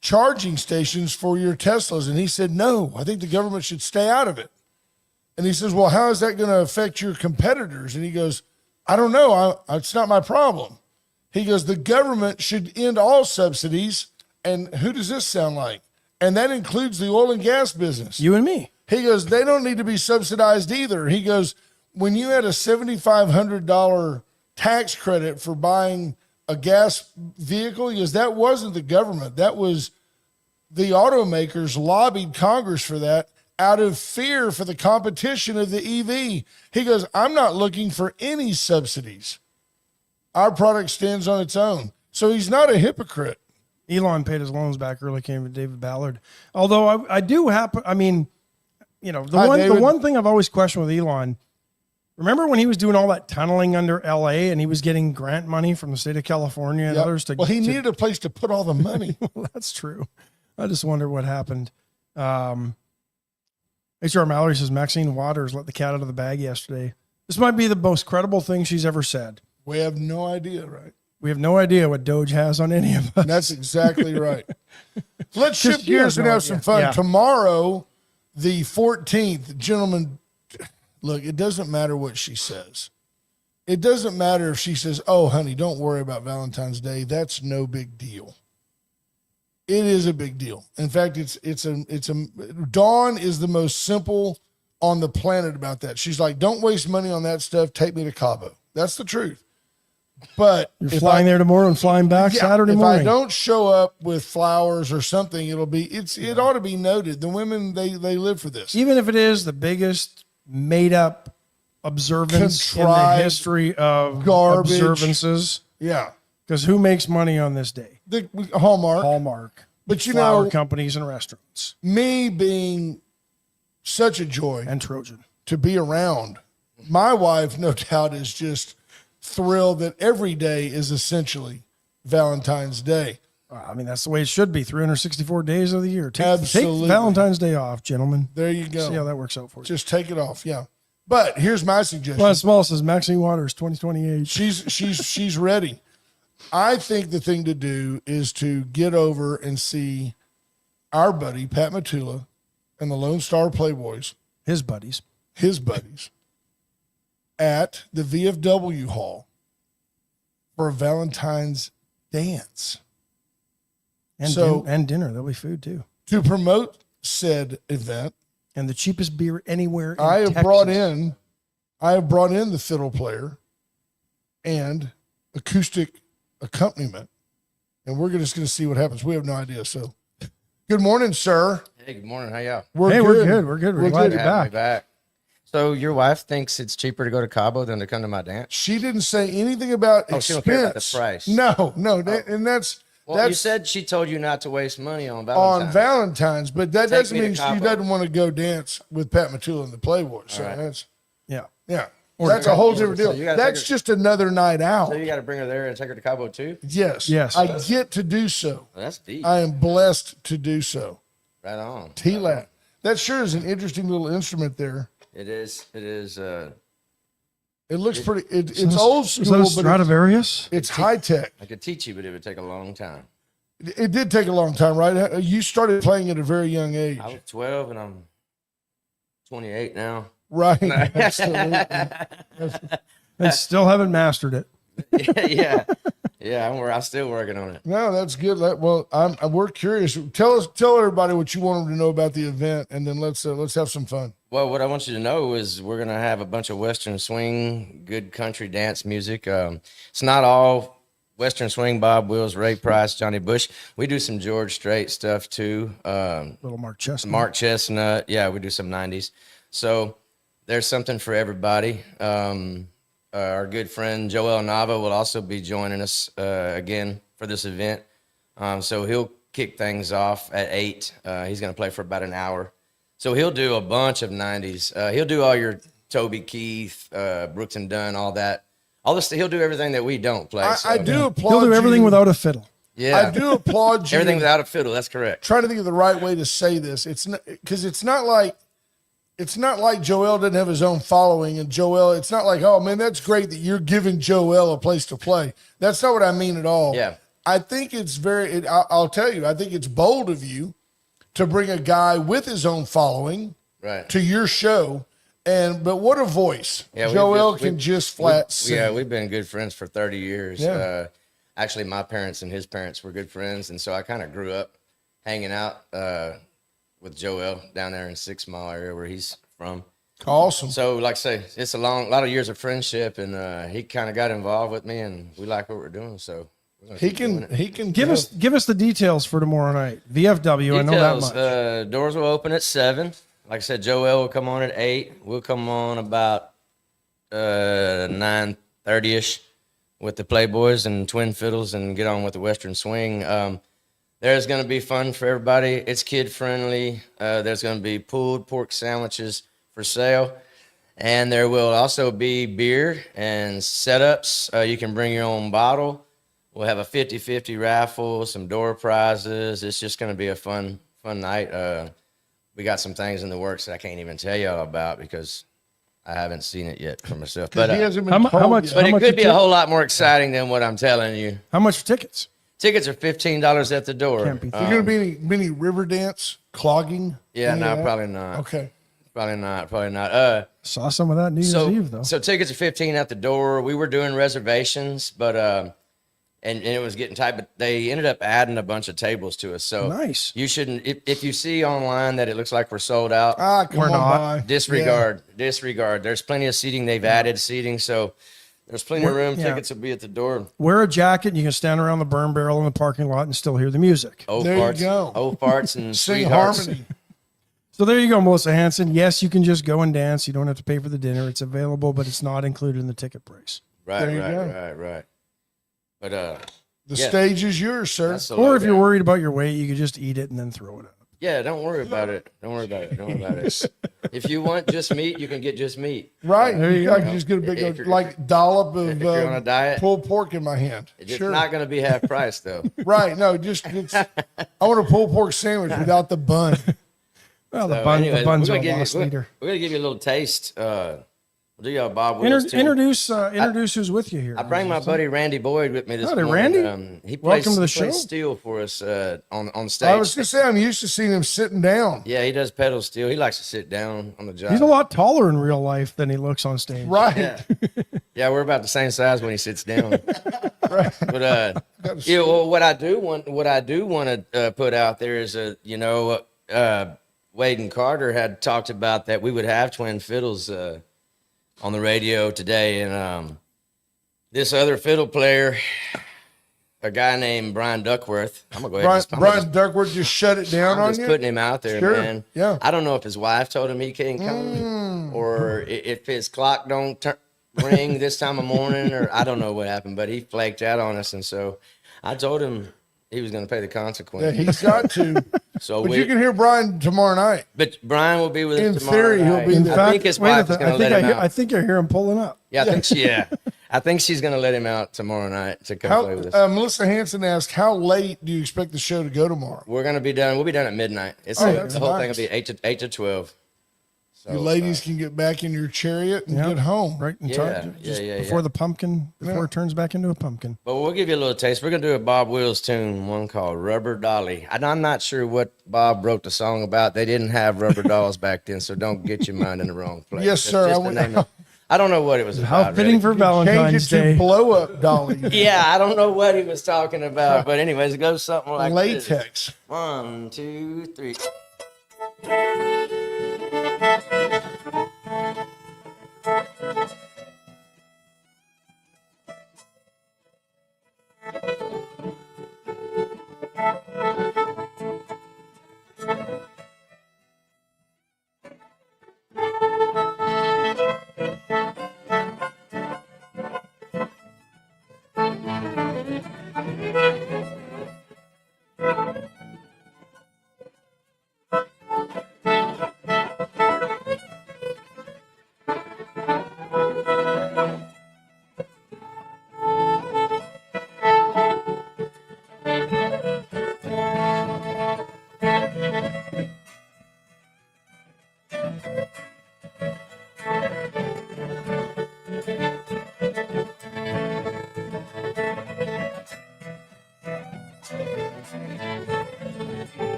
charging stations for your Teslas? And he said, no, I think the government should stay out of it. And he says, well, how is that going to affect your competitors? And he goes, I don't know. It's not my problem. He goes, the government should end all subsidies. And who does this sound like? And that includes the oil and gas business.
You and me.
He goes, they don't need to be subsidized either. He goes, when you had a $7,500 tax credit for buying a gas vehicle, he goes, that wasn't the government. That was the automakers lobbied Congress for that out of fear for the competition of the EV. He goes, I'm not looking for any subsidies. Our product stands on its own. So he's not a hypocrite.
Elon paid his loans back early, came with David Ballard. Although I do happen, I mean, you know, the one thing I've always questioned with Elon, remember when he was doing all that tunneling under LA and he was getting grant money from the state of California and others to.
Well, he needed a place to put all the money.
Well, that's true. I just wonder what happened. HR Mallory says Maxine Waters let the cat out of the bag yesterday. This might be the most credible thing she's ever said.
We have no idea, right?
We have no idea what DOGE has on any of us.
That's exactly right. Let's shift gears and have some fun.
Yeah.
Tomorrow, the 14th, gentlemen, look, it doesn't matter what she says. It doesn't matter if she says, oh, honey, don't worry about Valentine's Day. That's no big deal. It is a big deal. In fact, Dawn is the most simple on the planet about that. She's like, don't waste money on that stuff. Take me to Cabo. That's the truth. But
you're flying there tomorrow and flying back Saturday morning.
If I don't show up with flowers or something, it ought to be noted. The women, they live for this.
Even if it is the biggest made up observance in the history of
garbage
observances.
Yeah.
Because who makes money on this day?
The Hallmark.
Hallmark.
But you
flower
know,
companies and restaurants.
Me being such a joy
and Trojan
to be around. My wife, no doubt, is just thrilled that every day is essentially Valentine's Day.
I mean, that's the way it should be. 364 days of the year. Take
Absolutely.
Valentine's Day off, gentlemen.
There you go.
See how that works out for you.
Just take it off. Yeah. But here's my suggestion.
Well, Small says Maxine Waters, 2028.
She's ready. I think the thing to do is to get over and see our buddy, Pat Matula, and the Lone Star Playboys.
His buddies.
At the VFW Hall for a Valentine's dance.
And dinner. There'll be food too.
To promote said event.
And the cheapest beer anywhere in
I have
Texas.
brought in the fiddle player and acoustic accompaniment. And we're just going to see what happens. We have no idea. So good morning, sir.
Hey, good morning. How y'all?
We're good. We're glad you're back.
So your wife thinks it's cheaper to go to Cabo than to come to my dance?
She didn't say anything about expense.
She don't care about the price.
No. And that's...
Well, you said she told you not to waste money on Valentine's.
But that doesn't mean she doesn't want to go dance with Pat Matula and the Playboys. So that's... Yeah. That's a whole different deal. So that's just another night out.
So you got to bring her there and take her to Cabo too?
Yes. I get to do so.
Well, that's deep.
I am blessed to do so.
Right on.
T-Lat. That sure is an interesting little instrument there.
It is.
It looks pretty. It's old school,
but
Stradivarius. It's high tech.
I could teach you, but it would take a long time.
It did take a long time, right? You started playing at a very young age.
I was 12, and I'm 28 now.
Right. Absolutely.
I still haven't mastered it.
Yeah. I'm still working on it.
No, that's good. Well, we're curious. Tell everybody what you want them to know about the event, and then let's have some fun.
Well, what I want you to know is we're gonna have a bunch of Western swing, good country dance music. It's not all Western swing. Bob Wills, Ray Price, Johnny Bush. We do some George Strait stuff too.
Little Mark Chestnut.
Mark Chestnut. Yeah, we do some 90s. So there's something for everybody. Our good friend Joel Nava will also be joining us again for this event. So he'll kick things off at 8. He's going to play for about an hour. So he'll do a bunch of 90s. He'll do all your Toby Keith, Brooks and Dunn, all that. All this, he'll do everything that we don't play.
I do applaud
He'll do everything
you.
without a fiddle.
Yeah,
I do applaud you.
everything without a fiddle. That's correct.
Trying to think of the right way to say this. It's not because it's not like Joel doesn't have his own following, and Joel. It's not like, oh man, that's great that you're giving Joel a place to play. That's not what I mean at all.
Yeah.
I think it's very. I'll tell you. I think it's bold of you to bring a guy with his own following
Right.
to your show. But what a voice.
Yeah,
Joel can just flat sing.
Yeah, we've been good friends for 30 years.
Yeah.
Actually, my parents and his parents were good friends, and so I kind of grew up hanging out with Joel down there in 6 Mile area where he's from.
Awesome.
So, like I say, it's a lot of years of friendship, and he kind of got involved with me, and we like what we're doing. So
He can
Give us the details for tomorrow night. VFW, I know that much.
Doors will open at 7. Like I said, Joel will come on at 8. We'll come on about 9:30ish with the Playboys and Twin Fiddles and get on with the Western Swing. There's going to be fun for everybody. It's kid friendly. There's going to be pulled pork sandwiches for sale. And there will also be beer and setups. You can bring your own bottle. We'll have a 50-50 raffle, some door prizes. It's just going to be a fun night. We got some things in the works that I can't even tell y'all about because I haven't seen it yet for myself. But
he hasn't been
how
told
much-
yet.
but it
much
could
a
be a whole lot more exciting than what I'm telling you.
How much for tickets?
Tickets are $15 at the door.
Can't be
There's going to be any river dance, clogging?
Yeah,
any
no,
of that?
probably not.
Okay.
Probably not.
Saw some of that New Year's Eve, though.
So tickets are $15 at the door. We were doing reservations, but and it was getting tight, but they ended up adding a bunch of tables to us. So
Nice.
You shouldn't if you see online that it looks like we're sold out,
Come
We're
on
not.
by.
disregard. There's plenty of seating. They've added seating, so there's plenty of room.
Yeah.
Tickets will be at the door.
Wear a jacket, and you can stand around the burn barrel in the parking lot and still hear the music.
There you go.
Old farts and
Sing
sweethearts.
harmony.
So there you go, Melissa Hanson. Yes, you can just go and dance. You don't have to pay for the dinner. It's available, but it's not included in the ticket price.
There you go.
Right. But
The
Yeah.
stage is yours, sir.
that's the
Or if you're
lowdown.
worried about your weight, you could just eat it and then throw it up.
Yeah, don't worry about it. Don't worry about it. If you want just meat, you can get just meat.
Right.
There you
I
go.
can just get a big
If you're-
like dollop of
if you're on a diet,
pulled pork in my hand.
It's
Sure.
not going to be half price though.
Right. No, I want a pulled pork sandwich without the bun.
Well, the
So
bun's
anyways,
a
we're gonna give
loss
you,
leader.
we're gonna give you a little taste. We'll do y'all Bob Wills too.
Introduce who's with you here.
I bring my buddy Randy Boyd with me this
Howdy,
morning.
Randy.
He
Welcome to the
he plays
show.
steel for us on stage.
I was going to say, I'm used to seeing him sitting down.
Yeah, he does pedal steel. He likes to sit down on the job.
He's a lot taller in real life than he looks on stage.
Right.
Yeah. Yeah, we're about the same size when he sits down. But yeah, well, what I do want to put out there is Wade and Carter had talked about that we would have twin fiddles on the radio today, and this other fiddle player, a guy named Brian Duckworth. I'm gonna go ahead.
Brian Duckworth just shut it down
I'm
on
just
you.
putting him out there,
Sure,
man.
yeah.
I don't know if his wife told him he can't come, or if his clock don't ring this time of morning, or I don't know what happened, but he flaked out on us, and so I told him he was going to pay the
Yeah,
consequences.
he's got to.
So
But you can hear Brian tomorrow night.
but Brian will be with
In
us tomorrow.
theory, he'll
night.
be
In
there.
fact,
I think his
wait a
wife is
minute.
going to let him out.
I think I hear him pulling up.
Yeah, I think she's going to let him out tomorrow night to come play with us.
Melissa Hanson asked, how late do you expect the show to go tomorrow?
We're going to be done. We'll be done at midnight. It's
that's
the whole thing
nice.
will be 8 to 12. So,
You ladies can get back in your chariot and get home.
Right in
Yeah,
time,
yeah,
just
yeah,
before
yeah.
the pumpkin, before it turns back into a pumpkin.
But we'll give you a little taste. We're going to do a Bob Wills tune, one called Rubber Dolly. And I'm not sure what Bob wrote the song about. They didn't have rubber dolls back then, so don't get your mind in the wrong place.
Yes,
That's
sir.
just the name of- I don't know what it was
How
about.
fitting for
Change
Valentine's
it to
Day.
blow up dolly.
Yeah, I don't know what he was talking about. But anyways, it goes something like this.
Latex.
1, 2, 3.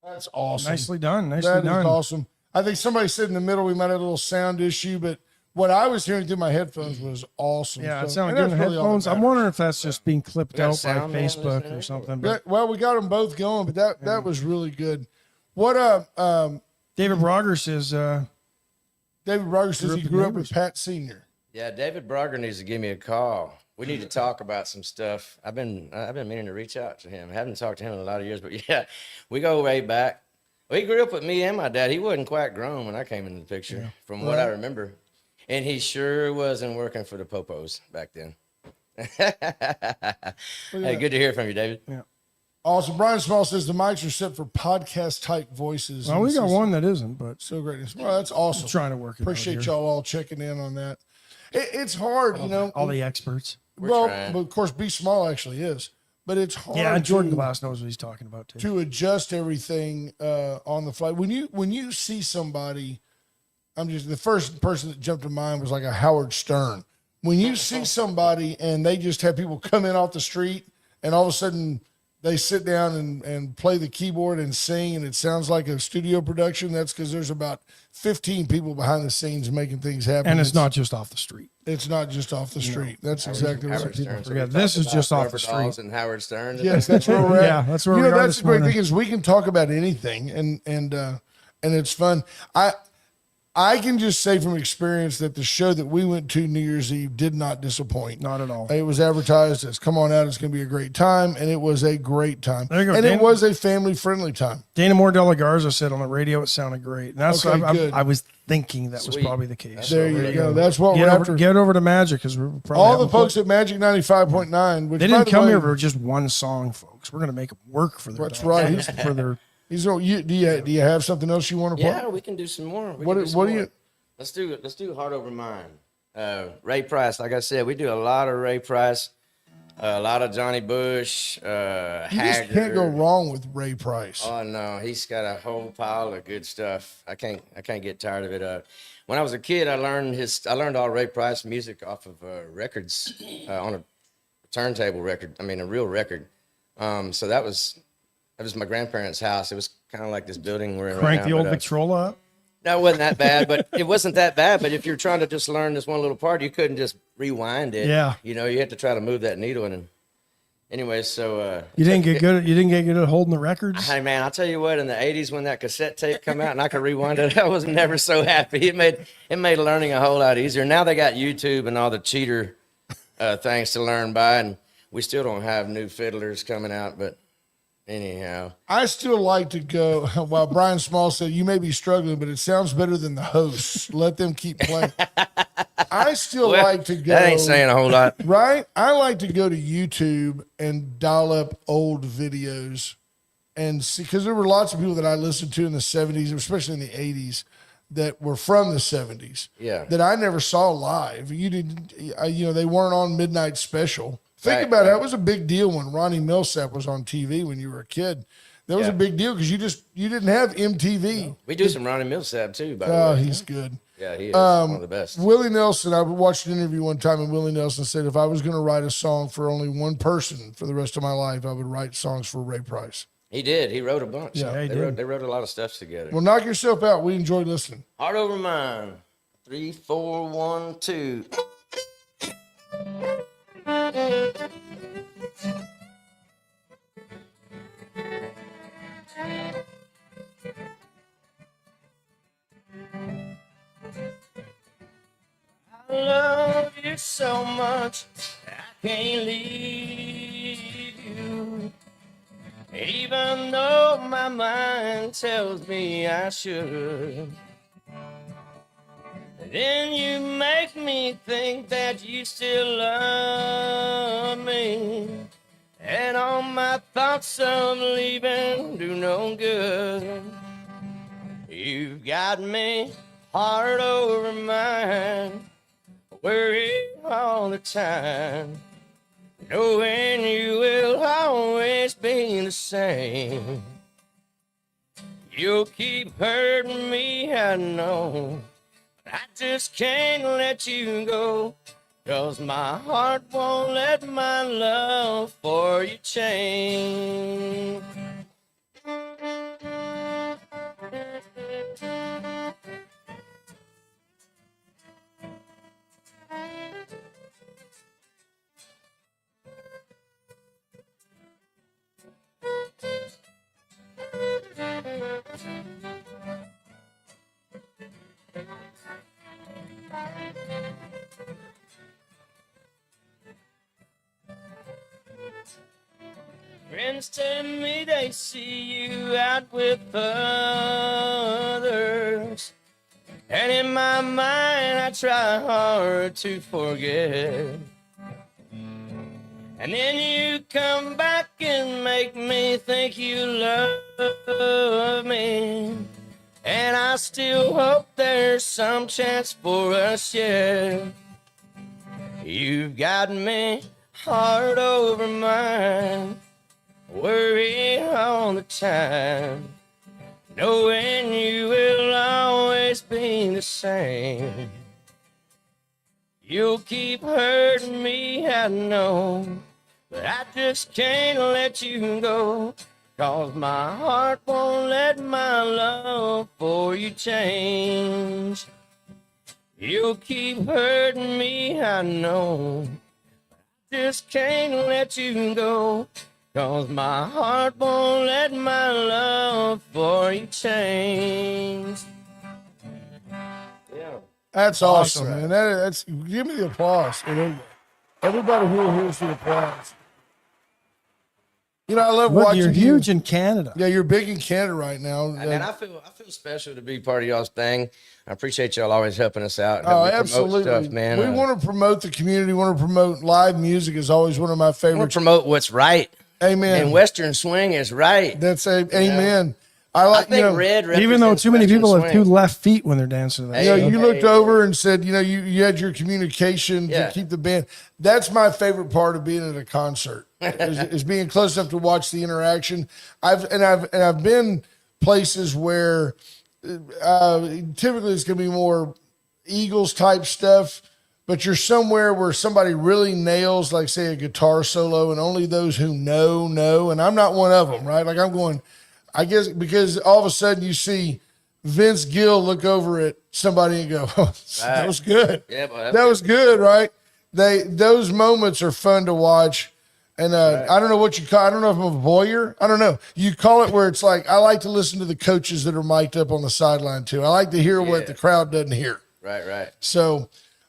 That's awesome.
Nicely done. Nicely
That is
done.
awesome. I think somebody said in the middle we might have a little sound issue, but what I was hearing through my headphones was awesome.
Yeah, it
So-
sounded
and
good in
that's
the
really all
headphones.
that
I'm
matters.
wondering if that's just being clipped
got a
out by
sound man
Facebook
listening?
or something.
Yeah,
But
well, we got them both going, but that was really good. What
David Brogger says,
David Rogers says
Grew up
he
with
grew up
neighbors.
with Pat Senior.
Yeah, David Brogger needs to give me a call. We need to talk about some stuff. I've been meaning to reach out to him. I haven't talked to him in a lot of years, but yeah, we go way back. Well, he grew up with me and my dad. He wasn't quite grown when I came into the picture, from what I remember. And he sure wasn't working for the Popos back then. Hey, good to hear from you, David.
Also, Brian Small says the mics are set for podcast type voices.
well,
And
we got
says,
one that isn't, but
So great. Well, that's awesome.
trying to work it out
Appreciate
here.
y'all all checking in on that. It's hard, you know.
all the experts.
Well,
trying.
but of course, Be Small actually is, but it's hard.
Yeah, Jordan
to,
Glass knows what he's talking about too.
to adjust everything on the fly. When you see somebody, the first person that jumped to mind was like a Howard Stern. When you see somebody and they just have people come in off the street and all of a sudden they sit down and play the keyboard and sing and it sounds like a studio production, that's because there's about 15 people behind the scenes making things happen.
And it's not just off the street.
It's not just off the street. That's exactly
Howard
right.
Stern. So
forget.
we
This
talked
is just
about
off the
Rubber
street.
Dolls and Howard Stern.
Yes, that's where we're at.
Yeah, that's where we are
That's
this
the great
morning.
thing is we can talk about anything, and it's fun. I can just say from experience that the show that we went to New Year's Eve did not disappoint.
Not at all.
It was advertised as "Come on out, it's going to be a great time," and it was a great time.
There you go,
and
Dan.
it was a family-friendly time.
Dana Moore De La Garza said on the radio it sounded great. And that's
Okay,
I,
good.
I was thinking that was
Sweet.
probably the case.
There you go. That's what
Get
we're
over,
after.
get over to Magic because we're probably
All the
having
folks
fun.
at Magic 95.9, which
They
by
didn't
the
come
way,
here for just one song, folks. We're gonna make it work for their
That's
dog.
right.
For their
do you have something else you want to play?
Yeah, we can do some more. We
What-
can do some
what do
more.
you-
Let's do Heart Over Mind. Ray Price, like I said, we do a lot of Ray Price, a lot of Johnny Bush,
You just
Haggard.
can't go wrong with Ray Price.
Oh no, he's got a whole pile of good stuff. I can't get tired of it. When I was a kid, I learned all Ray Price music off of records on a turntable record. I mean, a real record. So that was my grandparents' house. It was kind of like this building we're in right
crank
now,
the old
but,
Victrola up.
no, it wasn't that bad, but it wasn't that bad. But if you're trying to just learn this one little part, you couldn't just rewind it.
Yeah.
You know, you had to try to move that needle in. And anyway, so
You didn't get good. You didn't get good at holding the records.
hey man, I'll tell you what. In the '80s, when that cassette tape come out and I could rewind it, I was never so happy. It made learning a whole lot easier. Now they got YouTube and all the cheater things to learn by, and we still don't have new fiddlers coming out. But anyhow,
I still like to go. While Brian Small said you may be struggling, but it sounds better than the hosts. Let them keep playing. I still
well,
like to go.
that ain't saying a whole lot.
Right? I like to go to YouTube and dial up old videos and see, because there were lots of people that I listened to in the 70s, especially in the 80s, that were from the 70s.
Yeah.
That I never saw live. You didn't, they weren't on Midnight Special. Think
Right,
about it.
right.
That was a big deal when Ronnie Millsap was on TV when you were a kid. That was
Yeah.
a big deal because you didn't have MTV.
We do some Ronnie Millsap too, by the
Oh,
way.
he's good.
Yeah, he is one of the best.
Willie Nelson, I watched an interview one time, and Willie Nelson said if I was going to write a song for only one person for the rest of my life, I would write songs for Ray Price.
He did. He wrote a bunch.
Yeah, he
they
did.
wrote a lot of stuff together.
Well, knock yourself out. We enjoyed listening.
Heart Over Mind. 3, 4, 1, 2. I love you so much, I can't leave you. even though my mind tells me I should. Then you make me think that you still love me, and all my thoughts of leaving do no good. You've got me heart over mind, worried all the time, knowing you will always be the same. You'll keep hurting me, I know, but I just can't let you go, 'cause my heart won't let my love for you change. Friends tell me they see you out with others, and in my mind I try hard to forget. And then you come back and make me think you love me, and I still hope there's some chance for us yet. You've got me heart over mind, worry all the time, knowing you will always be the same. You'll keep hurting me, I know, but I just can't let you go, 'cause my heart won't let my love for you change. You'll keep hurting me, I know, just can't let you go, 'cause my heart won't let my love for you change. Yeah.
That's awesome, man. That's give me the applause. Everybody here hears the applause. You know, I love
Look,
watching.
you're huge in Canada.
Yeah, you're big in Canada right now.
And I feel special to be part of y'all's thing. I appreciate y'all always helping us out. And
Oh,
helping me promote
absolutely,
stuff, man.
We want to promote the community. Want to promote live music is always one of my
I want
favorites.
to promote what's right.
Amen.
And Western swing is right.
That's amen.
Know?
I like.
I think red.
Even though too many people have two
two
left feet when they're dancing to that.
You know, you looked over and said, you know, you had your communication
Yeah.
to keep the band. That's my favorite part of being at a concert is being close enough to watch the interaction. I've been places where typically it's going to be more Eagles type stuff, but you're somewhere where somebody really nails, like say a guitar solo, and only those who know, and I'm not one of them, right? Like I'm going, I guess because all of a sudden you see Vince Gill look over at somebody and go, oh, that was good.
Yeah, boy,
that was good, right? Those moments are fun to watch. And I don't know what you call. I don't know if I'm a voyeur. I don't know. You call it where it's like I like to listen to the coaches that are mic'd up on the sideline too. I like to hear what the crowd doesn't hear.
Right.
So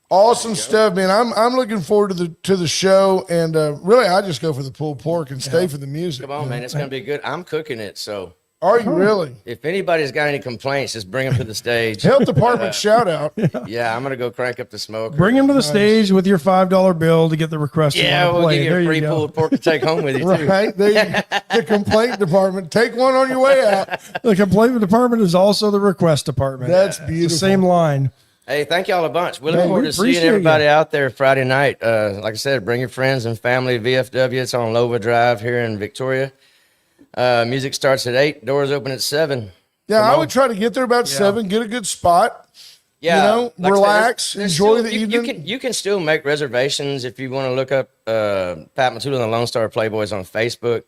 awesome stuff, man. I'm looking forward to the show, and really I just go for the pulled pork and stay for the music.
Come on, man. It's gonna be good. I'm cooking it, so.
Are you really?
If anybody's got any complaints, just bring them to the stage.
Health department shout out.
Yeah, I'm gonna go crank up the smoke.
Bring him to the stage with your $5 bill to get the request.
Yeah, we'll
play.
give you
There
a free
go.
pulled pork to take home with you too.
Right? The complaint department. Take one on your way out.
The complaint department is also the request department.
That's
It's
beautiful.
the same line.
Hey, thank y'all a bunch. We look
Man,
forward
we
to seeing
appreciate
everybody
you.
out there Friday night. Like I said, bring your friends and family. VFW. It's on Lova Drive here in Victoria. Music starts at 8. Doors open at 7.
Yeah,
Come
I
on.
would try to get there about 7, get a good spot.
Yeah,
You know,
like I said,
relax,
there's
enjoy
still-
the
you
evening.
You can still make reservations if you want to look up Pat Matula and the Lone Star Playboys on Facebook.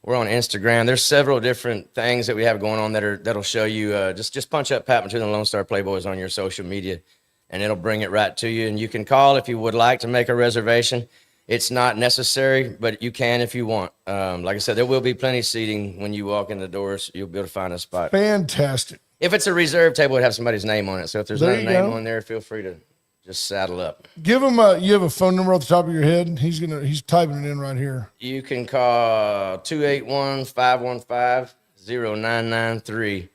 We're on Instagram. There's several different things that we have going on that'll show you. Just punch up Pat Matula and the Lone Star Playboys on your social media, and it'll bring it right to you. And you can call if you would like to make a reservation. It's not necessary, but you can if you want. Like I said, there will be plenty of seating when you walk in the doors. You'll be able to find a spot.
Fantastic.
If it's a reserved table, it have somebody's name on it. So if there's
There
not a
you
name
go.
on there, feel free to just saddle up.
Give him you have a phone number off the top of your head. He's typing it in right here.
You can call 281-515-0993.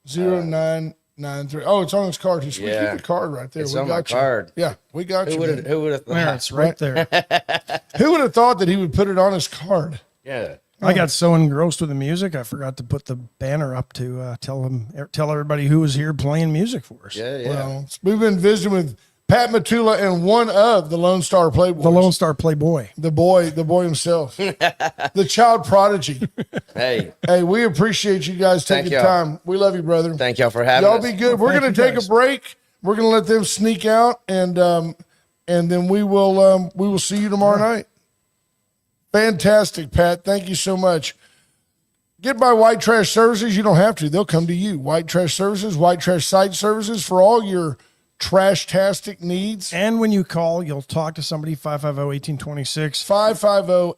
0993. Oh, it's on his card. Just
Yeah.
keep the card right there.
It's
we
on
got
my
you.
card.
Yeah, we got you. Man.
Who would have
There,
thought?
it's right there.
Who would have thought that he would put it on his card?
Yeah.
I got so engrossed with the music, I forgot to put the banner up to tell everybody who was here playing music for us.
Yeah.
Well, we've been visiting with Pat Matula and one of the Lone Star Playboys.
The Lone Star Playboy.
The boy himself. The child prodigy.
Hey,
Hey, we appreciate you guys taking
y'all.
time. We love you, brother.
thank y'all for having
Y'all
us.
be good. We're
thank
going to
you
take
guys.
a break. We're going to let them sneak out, and then we will see you tomorrow night. Fantastic, Pat. Thank you so much. Get by White Trash Services. You don't have to. They'll come to you. White Trash Services, White Trash Site Services for all your trash-tastic needs.
And when you call, you'll talk to somebody, 550-1826.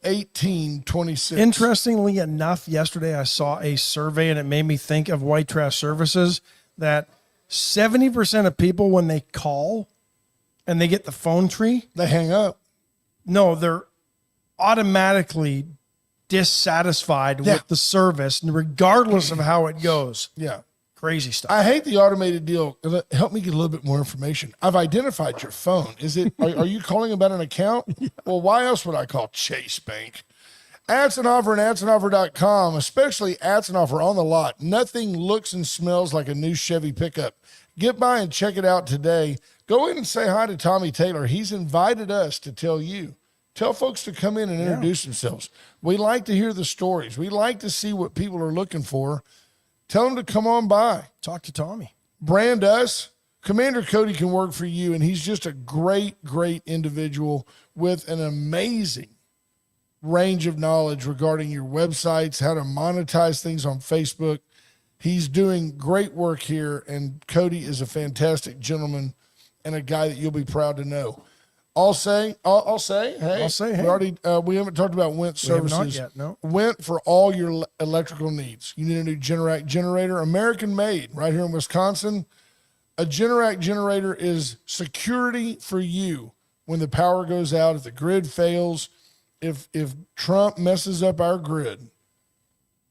550-1826.
Interestingly enough, yesterday I saw a survey and it made me think of White Trash Services that 70% of people, when they call and they get the phone tree,
They hang up.
no, they're automatically dissatisfied
Yeah.
with the service, regardless of how it goes.
Yeah.
Crazy stuff.
I hate the automated deal. Help me get a little bit more information. I've identified your phone. Is it? Are you calling about an account? Well, why else would I call Chase Bank? Atzenoffer and Atzenoffer.com, especially Atzenoffer on the lot. Nothing looks and smells like a new Chevy pickup. Get by and check it out today. Go in and say hi to Tommy Taylor. He's invited us to tell you. Tell folks to come in and introduce themselves. We like to hear the stories. We like to see what people are looking for. Tell them to come on by.
Talk to Tommy.
Brand us. Commander Cody can work for you, and he's just a great, great individual with an amazing range of knowledge regarding your websites, how to monetize things on Facebook. He's doing great work here, and Cody is a fantastic gentleman and a guy that you'll be proud to know. I'll say, hey. We haven't talked about Went
We have not
services.
yet, no.
Went for all your electrical needs. You need a new Generac generator, American made, right here in Wisconsin. A Generac generator is security for you when the power goes out, if the grid fails, if Trump messes up our grid,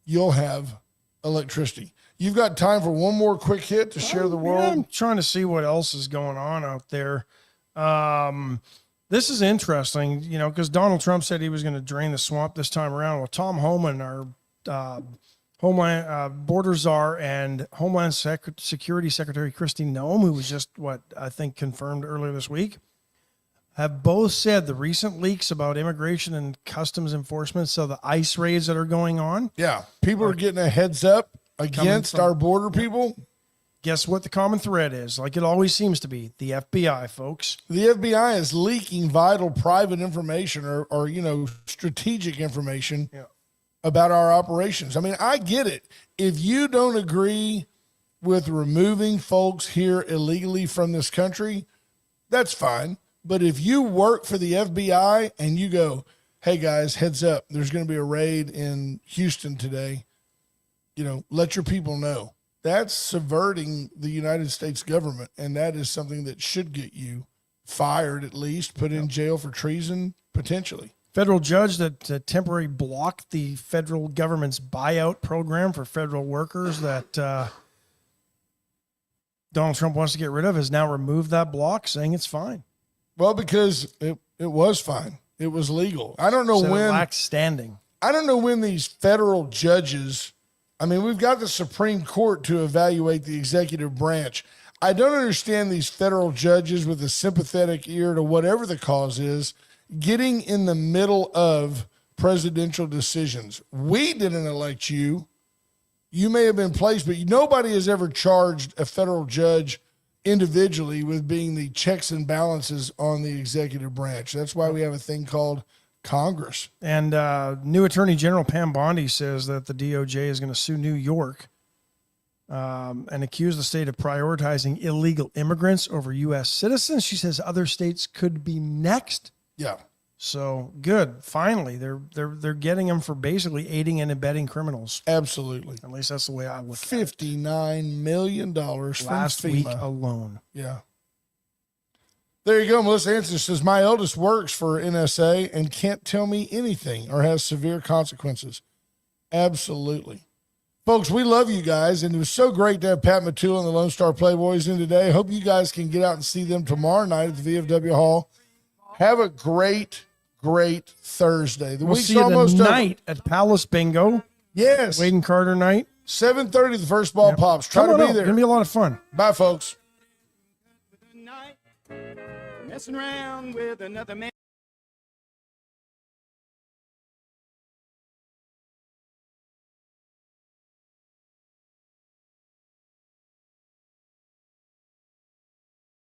you'll have electricity. You've got time for one more quick hit to share the world.
Yeah, I'm trying to see what else is going on out there. This is interesting, because Donald Trump said he was going to drain the swamp this time around. Well, Tom Homan, our Homeland Border Czar, and Homeland Security Secretary Kristi Noem, who was just I think confirmed earlier this week, have both said the recent leaks about immigration and customs enforcement, so the ICE raids that are going on.
Yeah, people are getting a heads up against our border people.
Guess what the common thread is? Like it always seems to be, the FBI, folks.
The FBI is leaking vital private information or strategic information about our operations. I mean, I get it. If you don't agree with removing folks here illegally from this country, that's fine. But if you work for the FBI and you go, hey guys, heads up, there's going to be a raid in Houston today, let your people know. That's subverting the United States government, and that is something that should get you fired, at least put in jail for treason, potentially.
Federal judge that temporarily blocked the federal government's buyout program for federal workers that Donald Trump wants to get rid of has now removed that block, saying it's fine.
Well, because it was fine. It was legal. I don't know
Said it
when.
lacks standing.
I don't know when these federal judges. I mean, we've got the Supreme Court to evaluate the executive branch. I don't understand these federal judges with a sympathetic ear to whatever the cause is, getting in the middle of presidential decisions. We didn't elect you. You may have been placed, but nobody has ever charged a federal judge individually with being the checks and balances on the executive branch. That's why we have a thing called Congress.
And new Attorney General Pam Bondi says that the DOJ is going to sue New York and accuse the state of prioritizing illegal immigrants over U.S. citizens. She says other states could be next.
Yeah.
So good. Finally, they're getting them for basically aiding and abetting criminals.
Absolutely.
At least that's the way I look at it.
$59 million from
Last
FEMA.
week alone.
Yeah. There you go. Melissa Hanson says, my eldest works for NSA and can't tell me anything or has severe consequences. Absolutely. Folks, we love you guys, and it was so great to have Pat Matul and the Lone Star Playboys in today. Hope you guys can get out and see them tomorrow night at the VFW Hall. Have a great Thursday. The
We'll
week's
see you
almost
tonight at Palace Bingo.
Yes.
Wade and Carter night.
7:30, the first ball pops. Try
Come
to
on
be
out.
there.
It's going to be a lot of fun.
Bye, folks.
Night, messing around with another man.